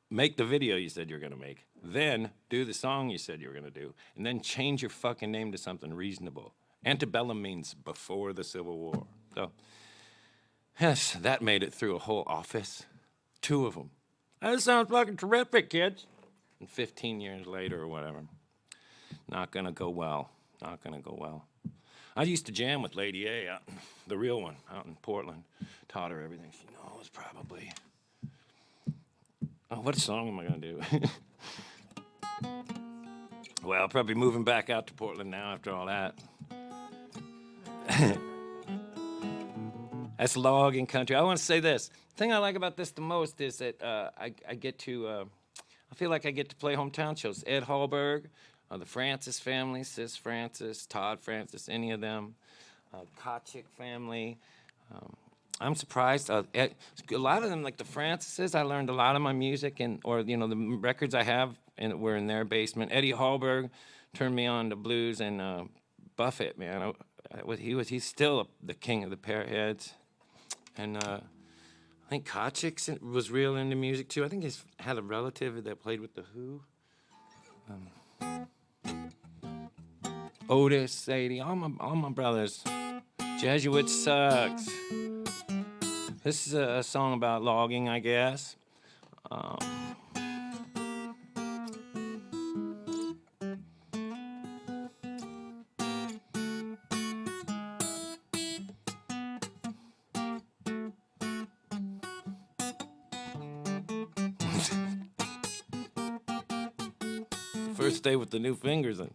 make the video you said you were going to make. Then do the song you said you were going to do. And then change your fucking name to something reasonable. Antebellum means before the Civil War. So, yes, that made it through a whole office. 2 of them. That sounds fucking terrific, kids. And 15 years later or whatever. Not gonna go well. Not gonna go well. I used to jam with Lady A, the real one, out in Portland. Taught her everything she knows, probably. Oh, what song am I gonna do? Well, probably moving back out to Portland now after all that. That's logging country. I want to say this. The thing I like about this the most is that I get to, I feel like I get to play hometown shows. Ed Hallberg, the Francis family, Sis Francis, Todd Francis, any of them, Kochick family. I'm surprised. A lot of them, like the Francises, I learned a lot of my music, or the records I have were in their basement. Eddie Hallberg turned me on to blues, and Buffett, man, he's still the king of the Parrotheads. And I think Kochick was real into music too. I think he's had a relative that played with the Who. Otis, Sadie, all my brothers. Jesuit sucks. This is a song about logging, I guess. First day with the new fingers in.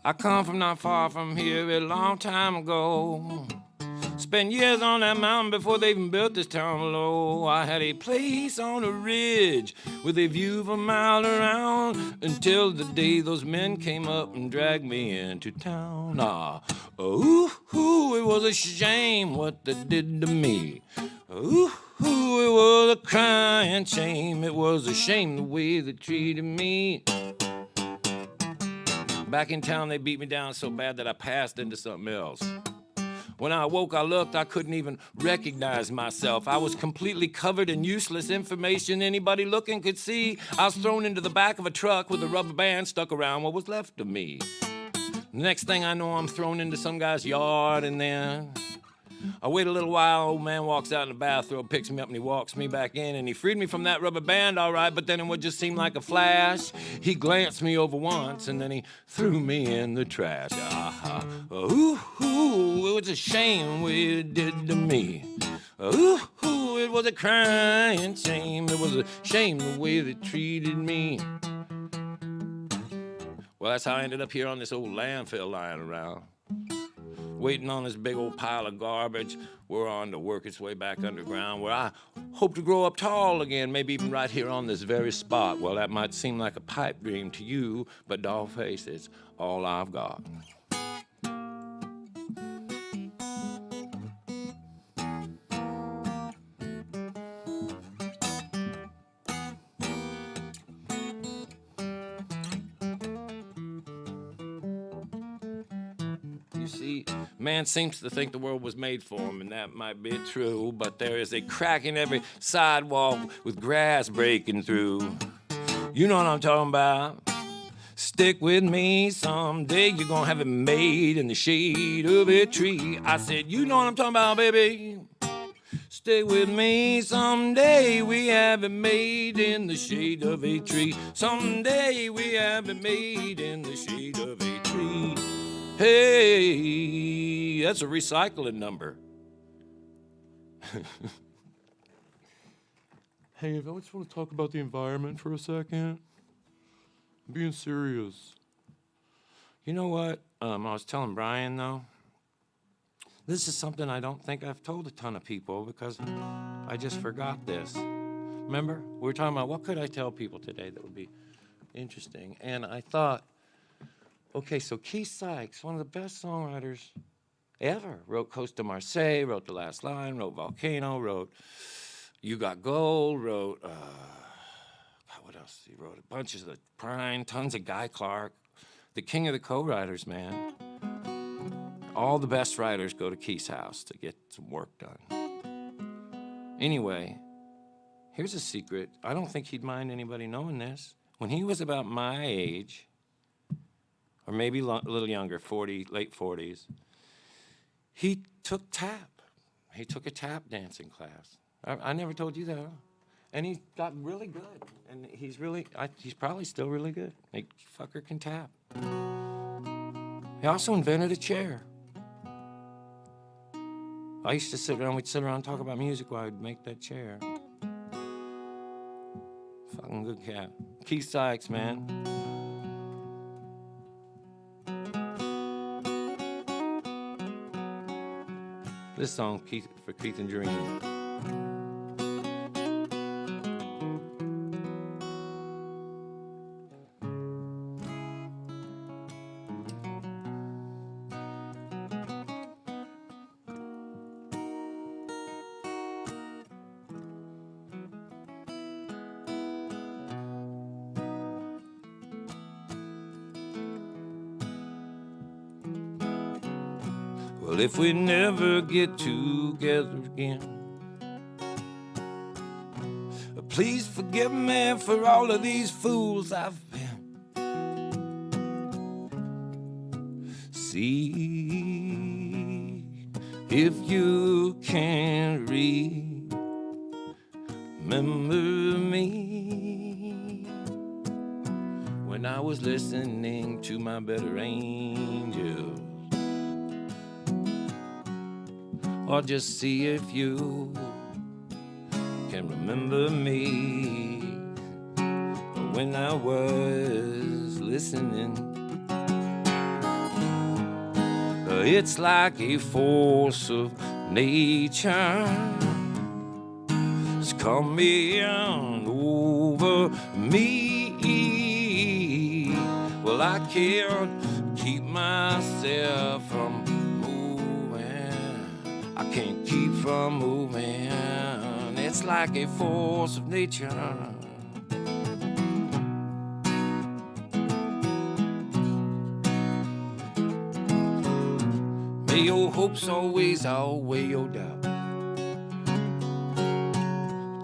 I come from not far from here a long time ago. Spent years on that mountain before they even built this town below. I had a place on a ridge with a view of a mile around until the day those men came up and dragged me into town. It was a shame what they did to me. It was a crying shame. It was a shame the way they treated me. Back in town, they beat me down so bad that I passed into something else. When I awoke, I looked, I couldn't even recognize myself. I was completely covered in useless information anybody looking could see. I was thrown into the back of a truck with a rubber band stuck around what was left of me. The next thing I know, I'm thrown into some guy's yard, and then I wait a little while, old man walks out in the bathrobe, picks me up and he walks me back in, and he freed me from that rubber band, all right, but then it would just seem like a flash. He glanced me over once and then he threw me in the trash. Ooh, it was a shame what it did to me. Ooh, it was a crying shame. It was a shame the way they treated me. Well, that's how I ended up here on this old landfill lying around, waiting on this big old pile of garbage. We're on to work its way back underground, where I hope to grow up tall again, maybe even right here on this very spot. Well, that might seem like a pipe dream to you, but dollface, it's all I've got. See, man seems to think the world was made for him, and that might be true, but there is a crack in every sidewalk with grass breaking through. You know what I'm talking about. Stick with me, someday you're gonna have it made in the shade of a tree. I said, you know what I'm talking about, baby. Stay with me, someday we have it made in the shade of a tree. Someday we have it made in the shade of a tree. Hey, that's a recycling number. Hey, if I just want to talk about the environment for a second. I'm being serious. You know what? I was telling Brian, though, this is something I don't think I've told a ton of people because I just forgot this. Remember? We were talking about what could I tell people today that would be interesting. And I thought, okay, so Keith Sykes, one of the best songwriters ever, wrote Coast to Marseille, wrote The Last Line, wrote Volcano, wrote You Got Gold, wrote, God, what else? He wrote a bunch of the Prime, tons of Guy Clark, the king of the co-writers, man. All the best writers go to Keith's house to get some work done. Anyway, here's a secret. I don't think he'd mind anybody knowing this. When he was about my age, or maybe a little younger, 40, late 40s, he took tap. He took a tap dancing class. I never told you that. And he got really good. And he's probably still really good. That fucker can tap. He also invented a chair. I used to we'd sit around and talk about music while I'd make that chair. Fucking good cat. Keith Sykes, man. This song for Keith and Dream. Well, if we never get together again, please forgive me for all of these fools I've been. See if you can remember me when I was listening to my better angels. Or just see if you can remember me when I was listening. It's like a force of nature it's coming over me. Well, I can't keep myself from I can't keep from moving. It's like a force of nature. May your hopes always outweigh your doubt,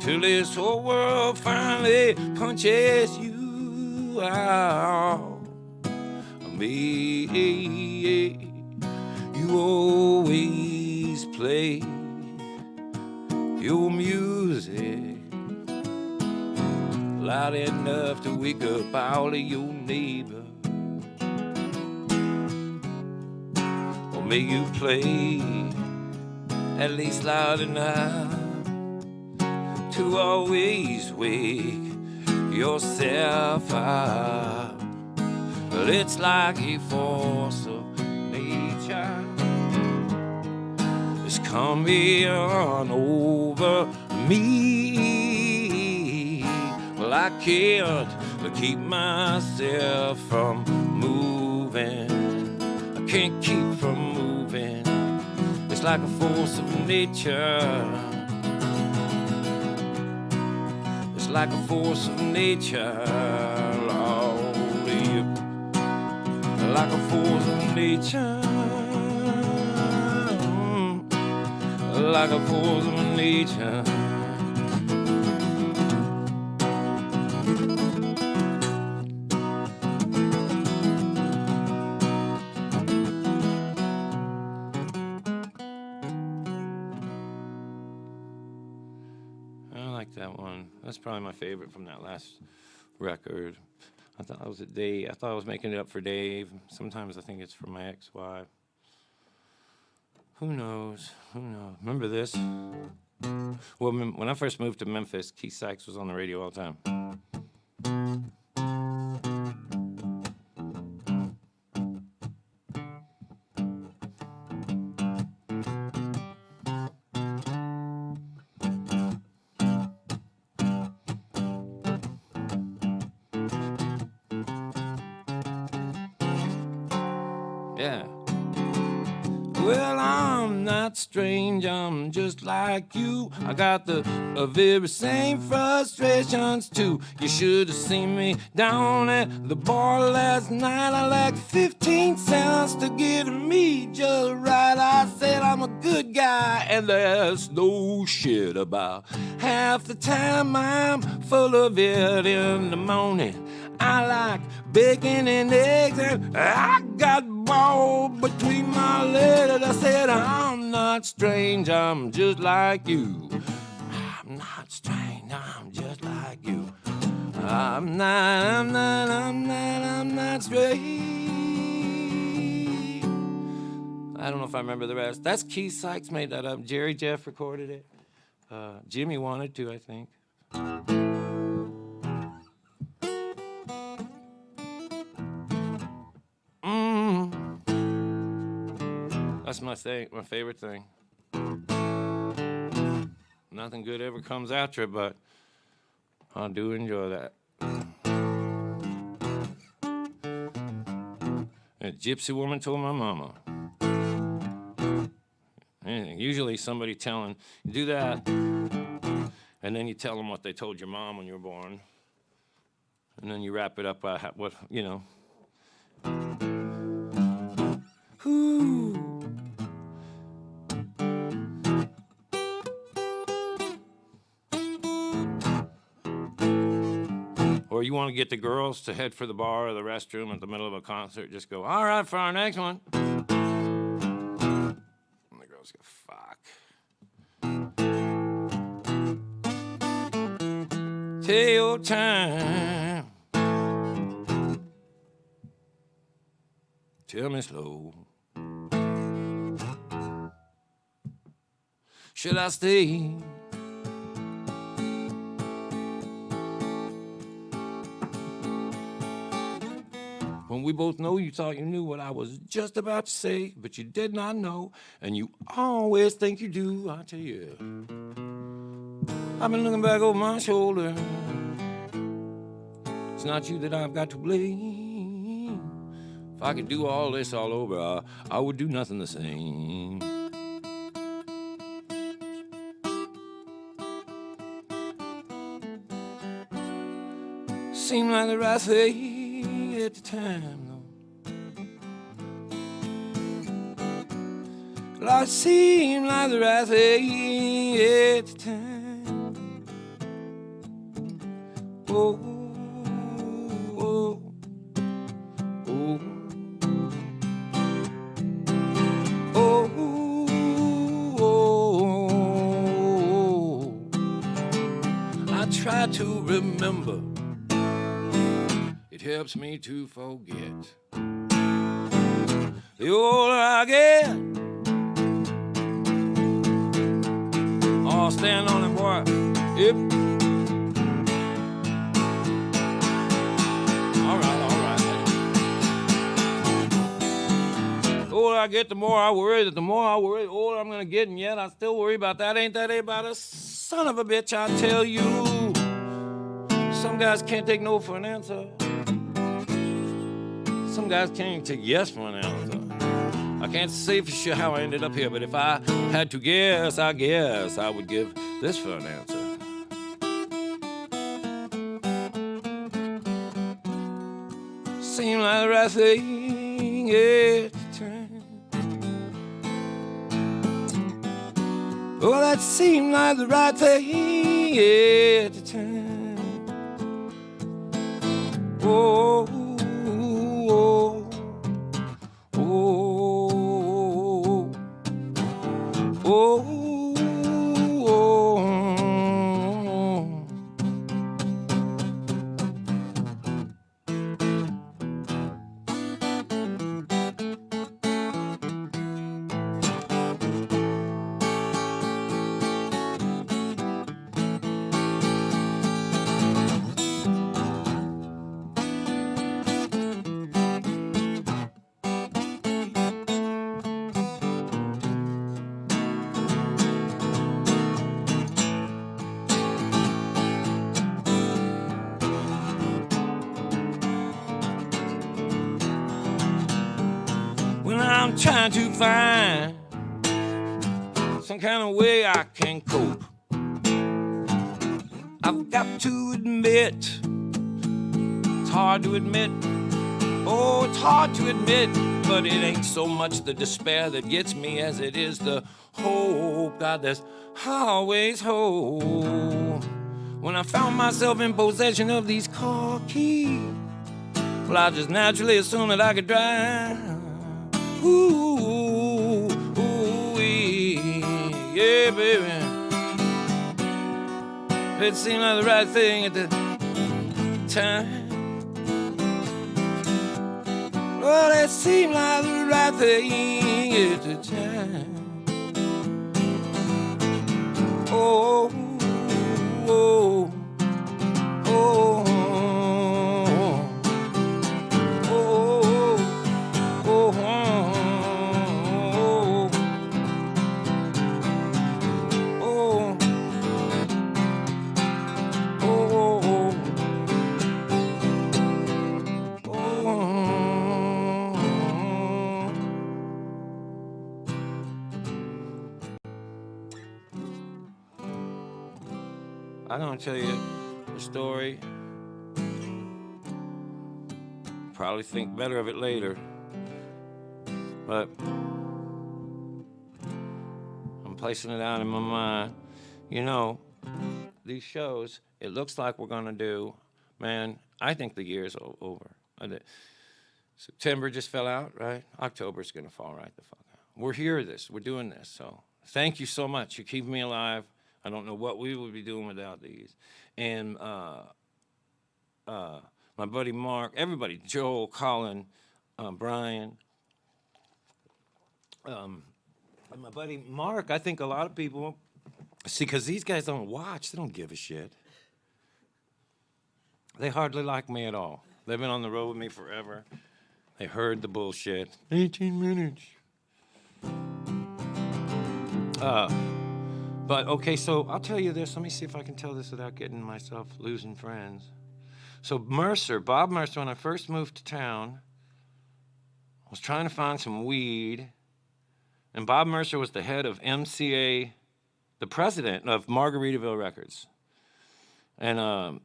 till this whole world finally punches you out. May you always play play your music loud enough to wake up all of your neighbors, or make you play at least loud enough to always wake yourself up. But it's like a force of nature is coming over me. Well, I can't keep myself from moving. I can't keep from moving. It's like a force of nature. It's like a force of nature. Lord, yeah. Like a force of nature. Like a force of nature. I like that one. That's probably my favorite from that last record. I thought I was at Dave. I thought I was making it up for Dave. Sometimes I think it's for my ex-wife. Who knows? Who knows? Remember this? Well, when I first moved to Memphis, Keith Sykes was on the radio all the time. Yeah. Well, I'm not strange, I'm just like you. I got the very same frustrations too. You should have seen me down at the bar last night. I lacked 15 cents to get me just right. I said I'm a good guy, and there's no shit about half the time I'm full of it in the morning. I like bacon and eggs, and I got ball between my legs. I said I'm not strange, I'm just like you. I'm not strange, I'm just like you. I'm not strange. I don't know if I remember the rest. That's Keith Sykes made that up. Jerry Jeff recorded it. Jimmy wanted to, I think. That's my thing, my favorite thing. Nothing good ever comes after it, but I do enjoy that. A gypsy woman told my mama. And usually somebody telling, do that, and then you tell them what they told your mom when you were born, and then you wrap it up by what, you know. Whoo. Or you want to get the girls to head for the bar or the restroom at the middle of a concert, just go, all right, for our next one. And the girls go, fuck. Take your time. Tell me slow. Should I stay? When we both know you thought you knew what I was just about to say, but you did not know, and you always think you do. I tell you, I've been looking back over my shoulder. It's not you that I've got to blame. If I could do all this all over, I would do nothing the same. Seemed like the right thing at the time, though. Well, it seemed like the right thing at the time. Oh, oh, oh, oh, oh, remember. It helps me to forget. The older I get, oh, stand on it, boy. Yep. All right. The older I get, the more I worry. The more I worry, the older I'm gonna get, and yet I still worry about that. Ain't that about a son of a bitch? I tell you, some guys can't take no for an answer. Some guys can't even take yes for an answer. I can't say for sure how I ended up here, but if I had to guess, I guess I would give this for an answer. Seemed like the right thing at the time. Oh, that seemed like the right thing at the time. Oh, oh, oh, oh, oh. When I'm trying to find some kind of way I can cope, I've got to admit, it's hard to admit, oh, it's hard to admit, but it ain't so much the despair that gets me as it is the hope. God, there's always hope. When I found myself in possession of these car keys, well, I just naturally assumed that I could drive. Ooh, ooh, yeah, baby. It seemed like the right thing at the time. Well, it seemed like the right thing at the time. Oh, oh, oh. I'm gonna tell you a story. Probably think better of it later. But I'm placing it out in my mind. You know, these shows, it looks like we're gonna do, man, I think the year's over. September just fell out, right? October's gonna fall right the fuck out. We're we're doing this, so thank you so much. You keep me alive. I don't know what we would be doing without these. And my buddy Mark, everybody, Joel, Colin, Brian, and my buddy Mark, I think a lot of people, see, because these guys don't watch, they don't give a shit. They hardly like me at all. They've been on the road with me forever. They heard the bullshit. 18 minutes. But, okay, so I'll tell you this. Let me see if I can tell this without getting myself losing friends. So Bob Mercer, when I first moved to town, was trying to find some weed. And Bob Mercer was the head of MCA, the president of Margaritaville Records. And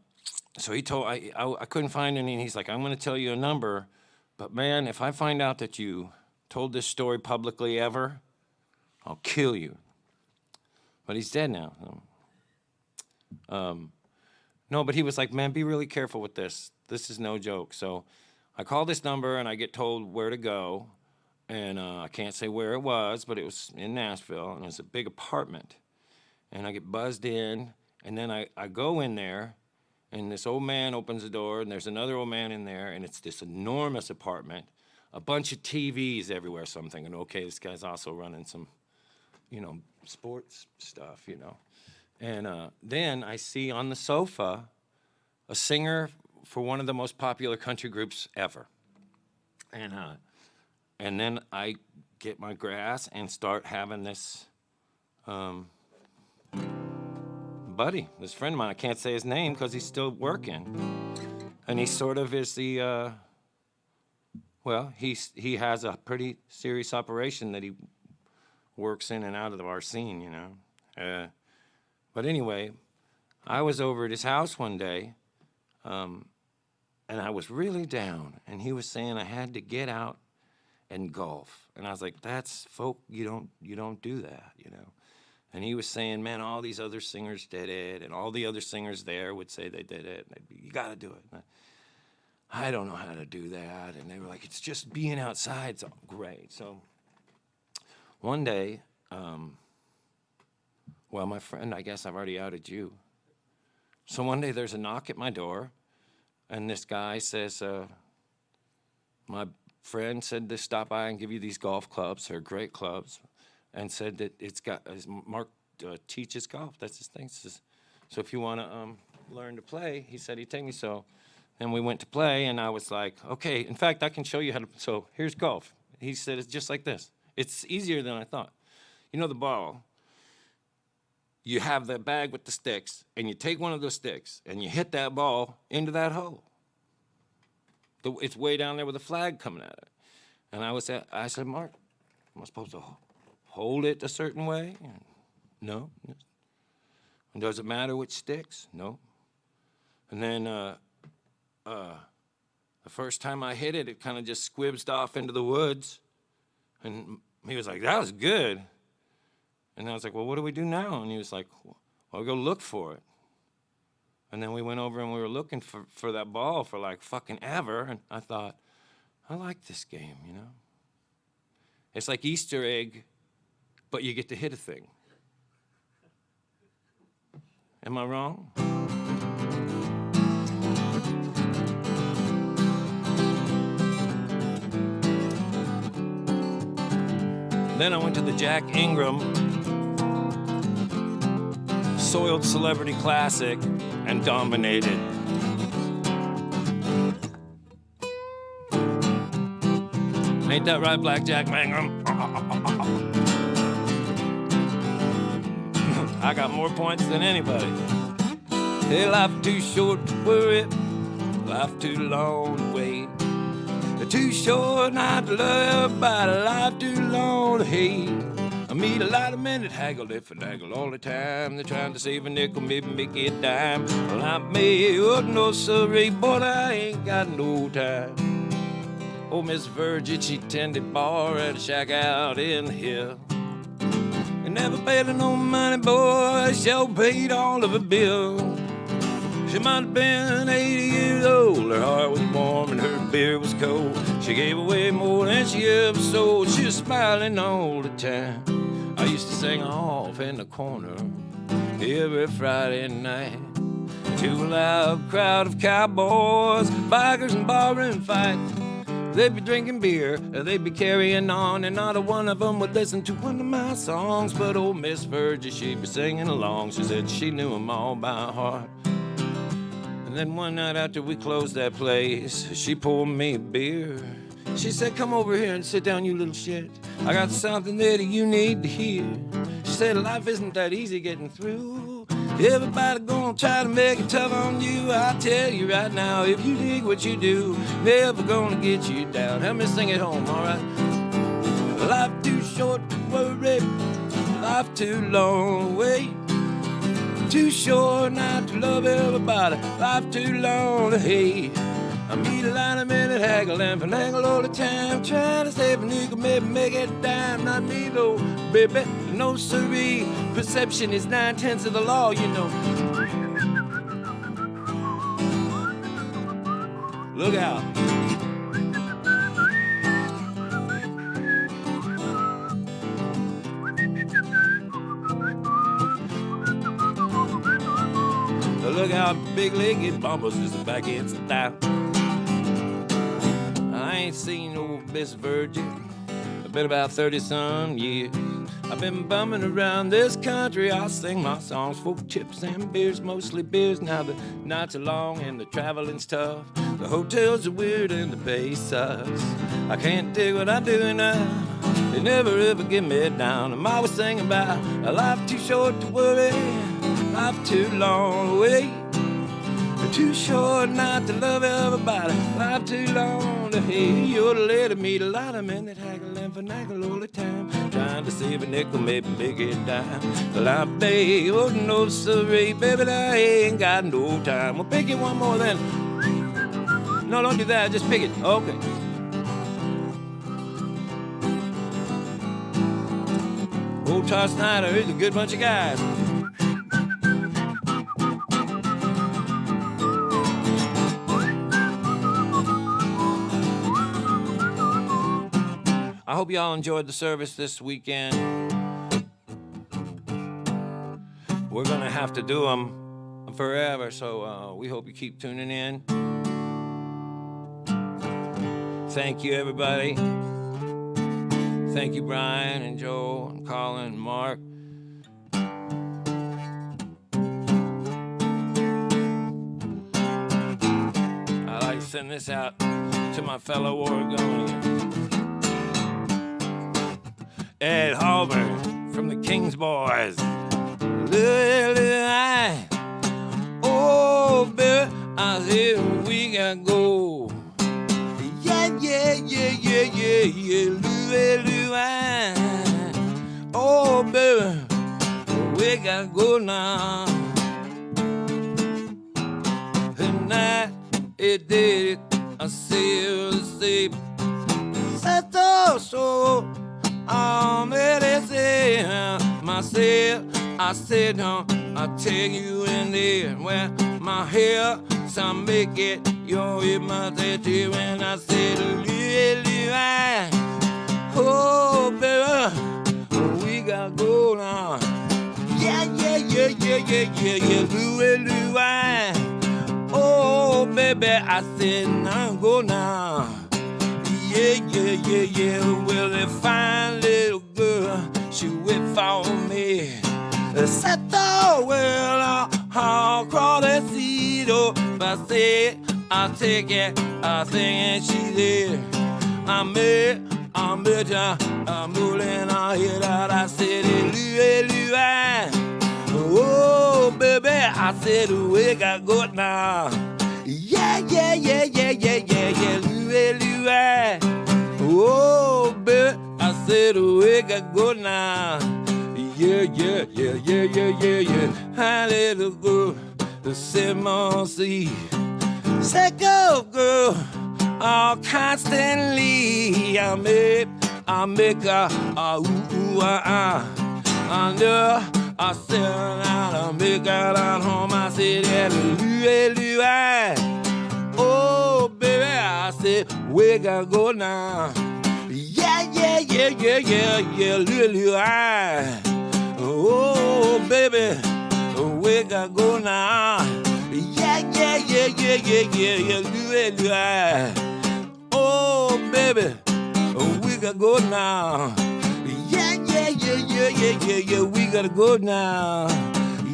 so he told, I couldn't find any, and he's like, I'm going to tell you a number, but man, if I find out that you told this story publicly ever, I'll kill you. But he's dead now. No, but he was like, man, be really careful with this. This is no joke. So I call this number, and I get told where to go. And I can't say where it was, but it was in Nashville, and it was a big apartment. And I get buzzed in, and then I go in there, And this old man opens the door, and there's another old man in there, and it's this enormous apartment, a bunch of TVs everywhere. So I'm thinking, okay, this guy's also running some, sports stuff, And then I see on the sofa a singer for one of the most popular country groups ever. And then I get my grass and start having this buddy, this friend of mine. I can't say his name because he's still working. And he sort of is the, he has a pretty serious operation that he works in and out of our scene, But anyway, I was over at his house one day, and I was really down. And he was saying I had to get out and golf. And I was like, that's folk, you don't do that, And he was saying, man, all these other singers did it, and all the other singers there would say they did it. And you got to do it. And I don't know how to do that. And they were like, it's just being outside. So great. So one day, my friend, I guess I've already outed you. So one day there's a knock at my door, and this guy says, my friend said to stop by and give you these golf clubs. They're great clubs. And said that Mark teaches golf. That's his thing. Says, so if you want to learn to play, he said he'd take me. So then we went to play, and I was like, okay, in fact, I can show you how to. So here's golf. He said it's just like this. It's easier than I thought. The ball, you have the bag with the sticks, and you take one of those sticks, and you hit that ball into that hole. It's way down there with a flag coming at it. And I said, Mark, am I supposed to hold it a certain way? No. And does it matter which sticks? No. And then the first time I hit it, it kind of just squibbed off into the woods. And he was like, that was good. And I was like, well, what do we do now? And he was like, well, go look for it. And then we went over and we were looking for that ball for like fucking ever. And I thought, I like this game, It's like Easter egg, but you get to hit a thing. Am I wrong? Then I went to the Jack Ingram Soiled Celebrity Classic and dominated. Ain't that right, Black Jack Ingram? I got more points than anybody. Hey, life too short to worry, life too long to wait. Too short not to love everybody, life too long to hate. I meet a lot of men that haggle, they finagle all the time. They're trying to save a nickel, maybe make it a dime. Well, I may up no sorry, but I ain't got no time. Oh, Miss Virgin, she tended bar at a shack out in the hill. And never paid her no money, boy, she paid all of her bill. She might have been 80 years old, her heart was warm and her beer was cold. She gave away more than she ever sold, she was smiling all the time. I used to sing off in the corner every Friday night to a loud crowd of cowboys, bikers and barroom fights. They'd be drinking beer, they'd be carrying on, and not a one of them would listen to one of my songs. But old Miss Virgie, she'd be singing along. She said she knew them all by heart. And then one night after we closed that place, she poured me a beer. She said, come over here and sit down, you little shit. I got something there that you need to hear. She said, life isn't that easy getting through. Everybody gonna try to make it tough on you. I tell you right now, if you dig what you do, never gonna get you down. Help me sing it home, all right? Life too short to worry, life too long to wait. Too short not to love everybody, life too long to hate. I meet a lot of men that haggle and finagle all the time, trying to save a nickel, maybe make it a dime. Not me though, baby, no siree. Perception is 9/10 of the law, Look out. Look Look out, big-legged bombers just back in style. I ain't seen no Miss Virgin. I've been about 30-some years. I've been bumming around this country. I sing my songs for chips and beers, mostly beers. Now the nights are long and the traveling's tough. The hotels are weird and the pay sucks. I can't dig what I do now. They never ever get me down. I'm always singing about a life too short to worry, life too long to wait. Too short not to love everybody, life too long to hate. You're the lady meet a lot of men that haggle and finagle all the time, trying to save a nickel, maybe make it dime. Well, I'm big, oh no, sorry, baby, I ain't got no time. Well, pick it one more then. No, don't do that, just pick it. Okay. Old Todd Snider, he's a good bunch of guys. I hope y'all enjoyed the service this weekend. We're gonna have to do them forever, so we hope you keep tuning in. Thank you, everybody. Thank you, Brian and Joe and Colin and Mark. I'd like to send this out to my fellow Oregonians. Ed Halbert from the Kings Boys. Oh, baby, I said we gotta go. Yeah, yeah, yeah, yeah, yeah, yeah. Oh, baby, we gotta go now. And I, it did it. I said, so. Myself, I said, no, I'll take you in there where my hair, some make it, you're in my city when I said, oh, baby, we gotta go now. Yeah, yeah, yeah, yeah, yeah, yeah, yeah, oh, baby, I said, now go now. Yeah, yeah, yeah, yeah, well, a fine little girl, she wait for me. Said, oh, well, I'll crawl the seat up. I said, I'll take it, I think she's there. I'm with ya, I'm moving on here that I said, oh, baby, I said, we got good now. Yeah, yeah, yeah, yeah, yeah, yeah, yeah, oh, baby, I said, we got good now. Yeah, yeah, yeah, yeah, yeah, yeah, yeah. I let her go, the Simon sea. Say go, girl, all constantly. I make her, I know, I said, I make her at home. I said, oh, baby, I said, we gotta go now. Yeah, yeah, yeah, yeah, yeah, yeah, oh, baby, we gotta go now. Yeah, yeah, yeah, yeah, yeah, yeah, yeah, oh, baby, we gotta go now. Yeah, yeah, yeah, yeah, yeah, yeah, yeah, we gotta go now.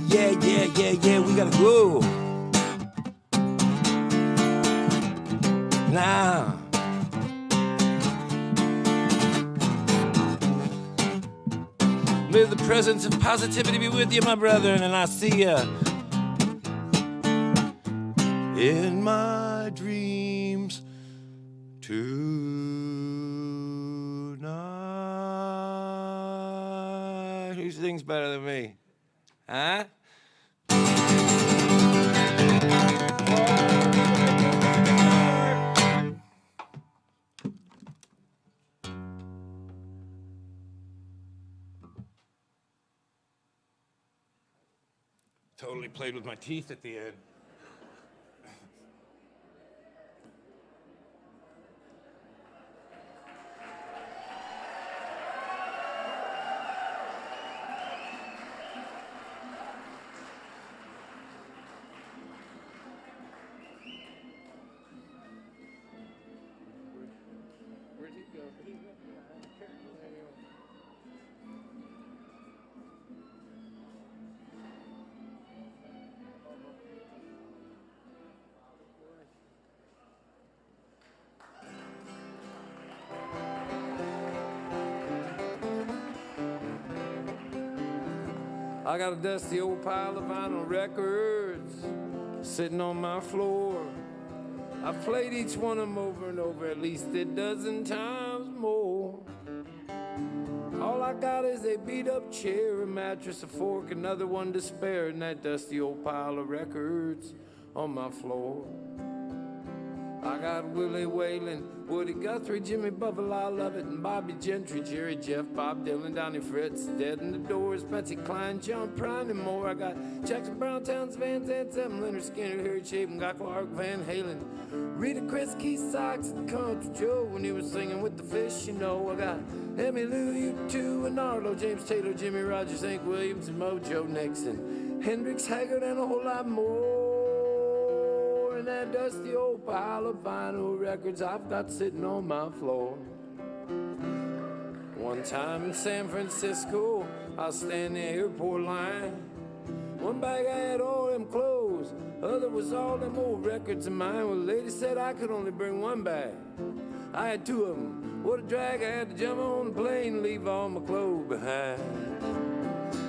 Yeah, yeah, yeah, yeah, we gotta go now. May the presence of positivity be with you, my brethren, and I see ya in my dreams tonight. Who sings better than me? Huh? Totally played with my teeth at the end. I got a dusty old pile of vinyl records sitting on my floor. I've played each one of them over and over at least a dozen times more. All I got is a beat-up chair, a mattress, a fork, another one to spare, and that dusty old pile of records on my floor. I got Willie Whalen, Woody Guthrie, Jimmy Buffett, I love it, and Bobby Gentry, Jerry Jeff, Bob Dylan, Donnie Fritz, Dead in the Doors, Patsy Cline, John Prine, and more. I got Jackson Brown, Towns, Van Zandt, Seven, Leonard Skinner, Harry Chapin, Guy Clark, Van Halen, Rita Chris, Keith Sykes, and Country Joe when he was singing with the Fish, you know. I got Emmylou, U2, and Arlo, James Taylor, Jimmy Rogers, Hank Williams, and Mojo Nixon, Hendrix, Haggard, and a whole lot more. And that dusty old pile of vinyl records I've got sitting on my floor. One time in San Francisco, I was standing in the airport line. One bag I had all them clothes, other was all them old records of mine. Well, the lady said I could only bring one bag. I had two of them. What a drag, I had to jump on the plane and leave all my clothes behind.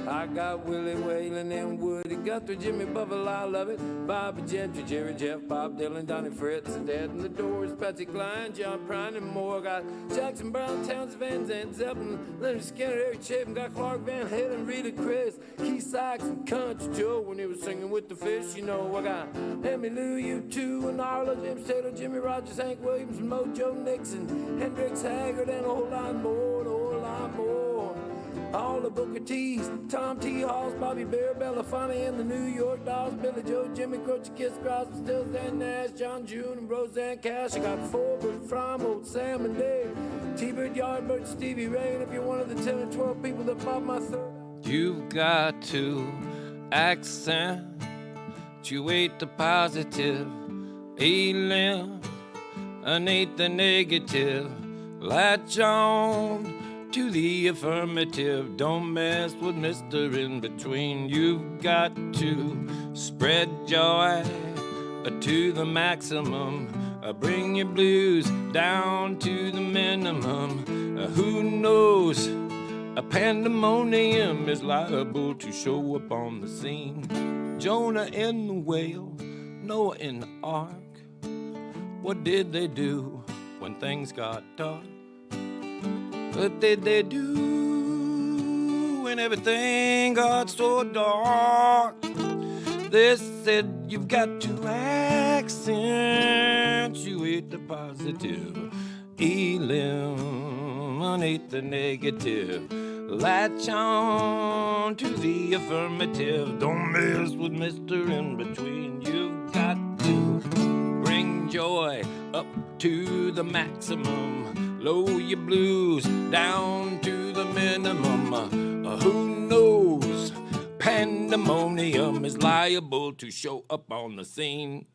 I got Willie Whalen and Woody Guthrie, Jimmy Buffett, I love it, Bobby Gentry, Jerry Jeff, Bob Dylan, Donnie Fritz, Dead in the Doors, Patsy Cline, John Prine, and more. I got Jackson Brown, Towns, Van Zandt, Zeppelin, Leonard Skinner, Harry Chapin, got Clark, Van Halen, Rita Chris, Keith Sykes, and Country Joe when he was singing with the Fish, you know. I got Emmylou, U2, and Arlo, James Taylor, Jimmy Rogers, Hank Williams, and Mojo Nixon, Hendrix, Haggard, and a whole lot more, and a whole lot more. All the Booker T's, Tom T. Halls, Bobby Bear, Belafonte, and the New York Dolls, Billy Joe, Jimmy Croce, Kiss Crosby, Stills, Dan Nash, John June, and Roseanne Cash. I got Forbert, Fromm, Old Sam, and Dave, T-Bird, Yardbird, Stevie Ray, and if you're one of the 10 or 12 people that bought my third... You've got to accentuate the positive, eliminate the negative, latch on to the affirmative, don't mess with Mr. In Between. You've got to spread joy to the maximum, bring your blues down to the minimum. Who knows, a pandemonium is liable to show up on the scene. Jonah in the whale, Noah in the ark, what did they do when things got dark? What did they do when everything got so dark? They said you've got to accentuate the positive, eliminate the negative, latch on to the affirmative, don't mess with Mr. In Between. You've got to bring joy up to the maximum, low your blues down to the minimum. Who knows, pandemonium is liable to show up on the scene.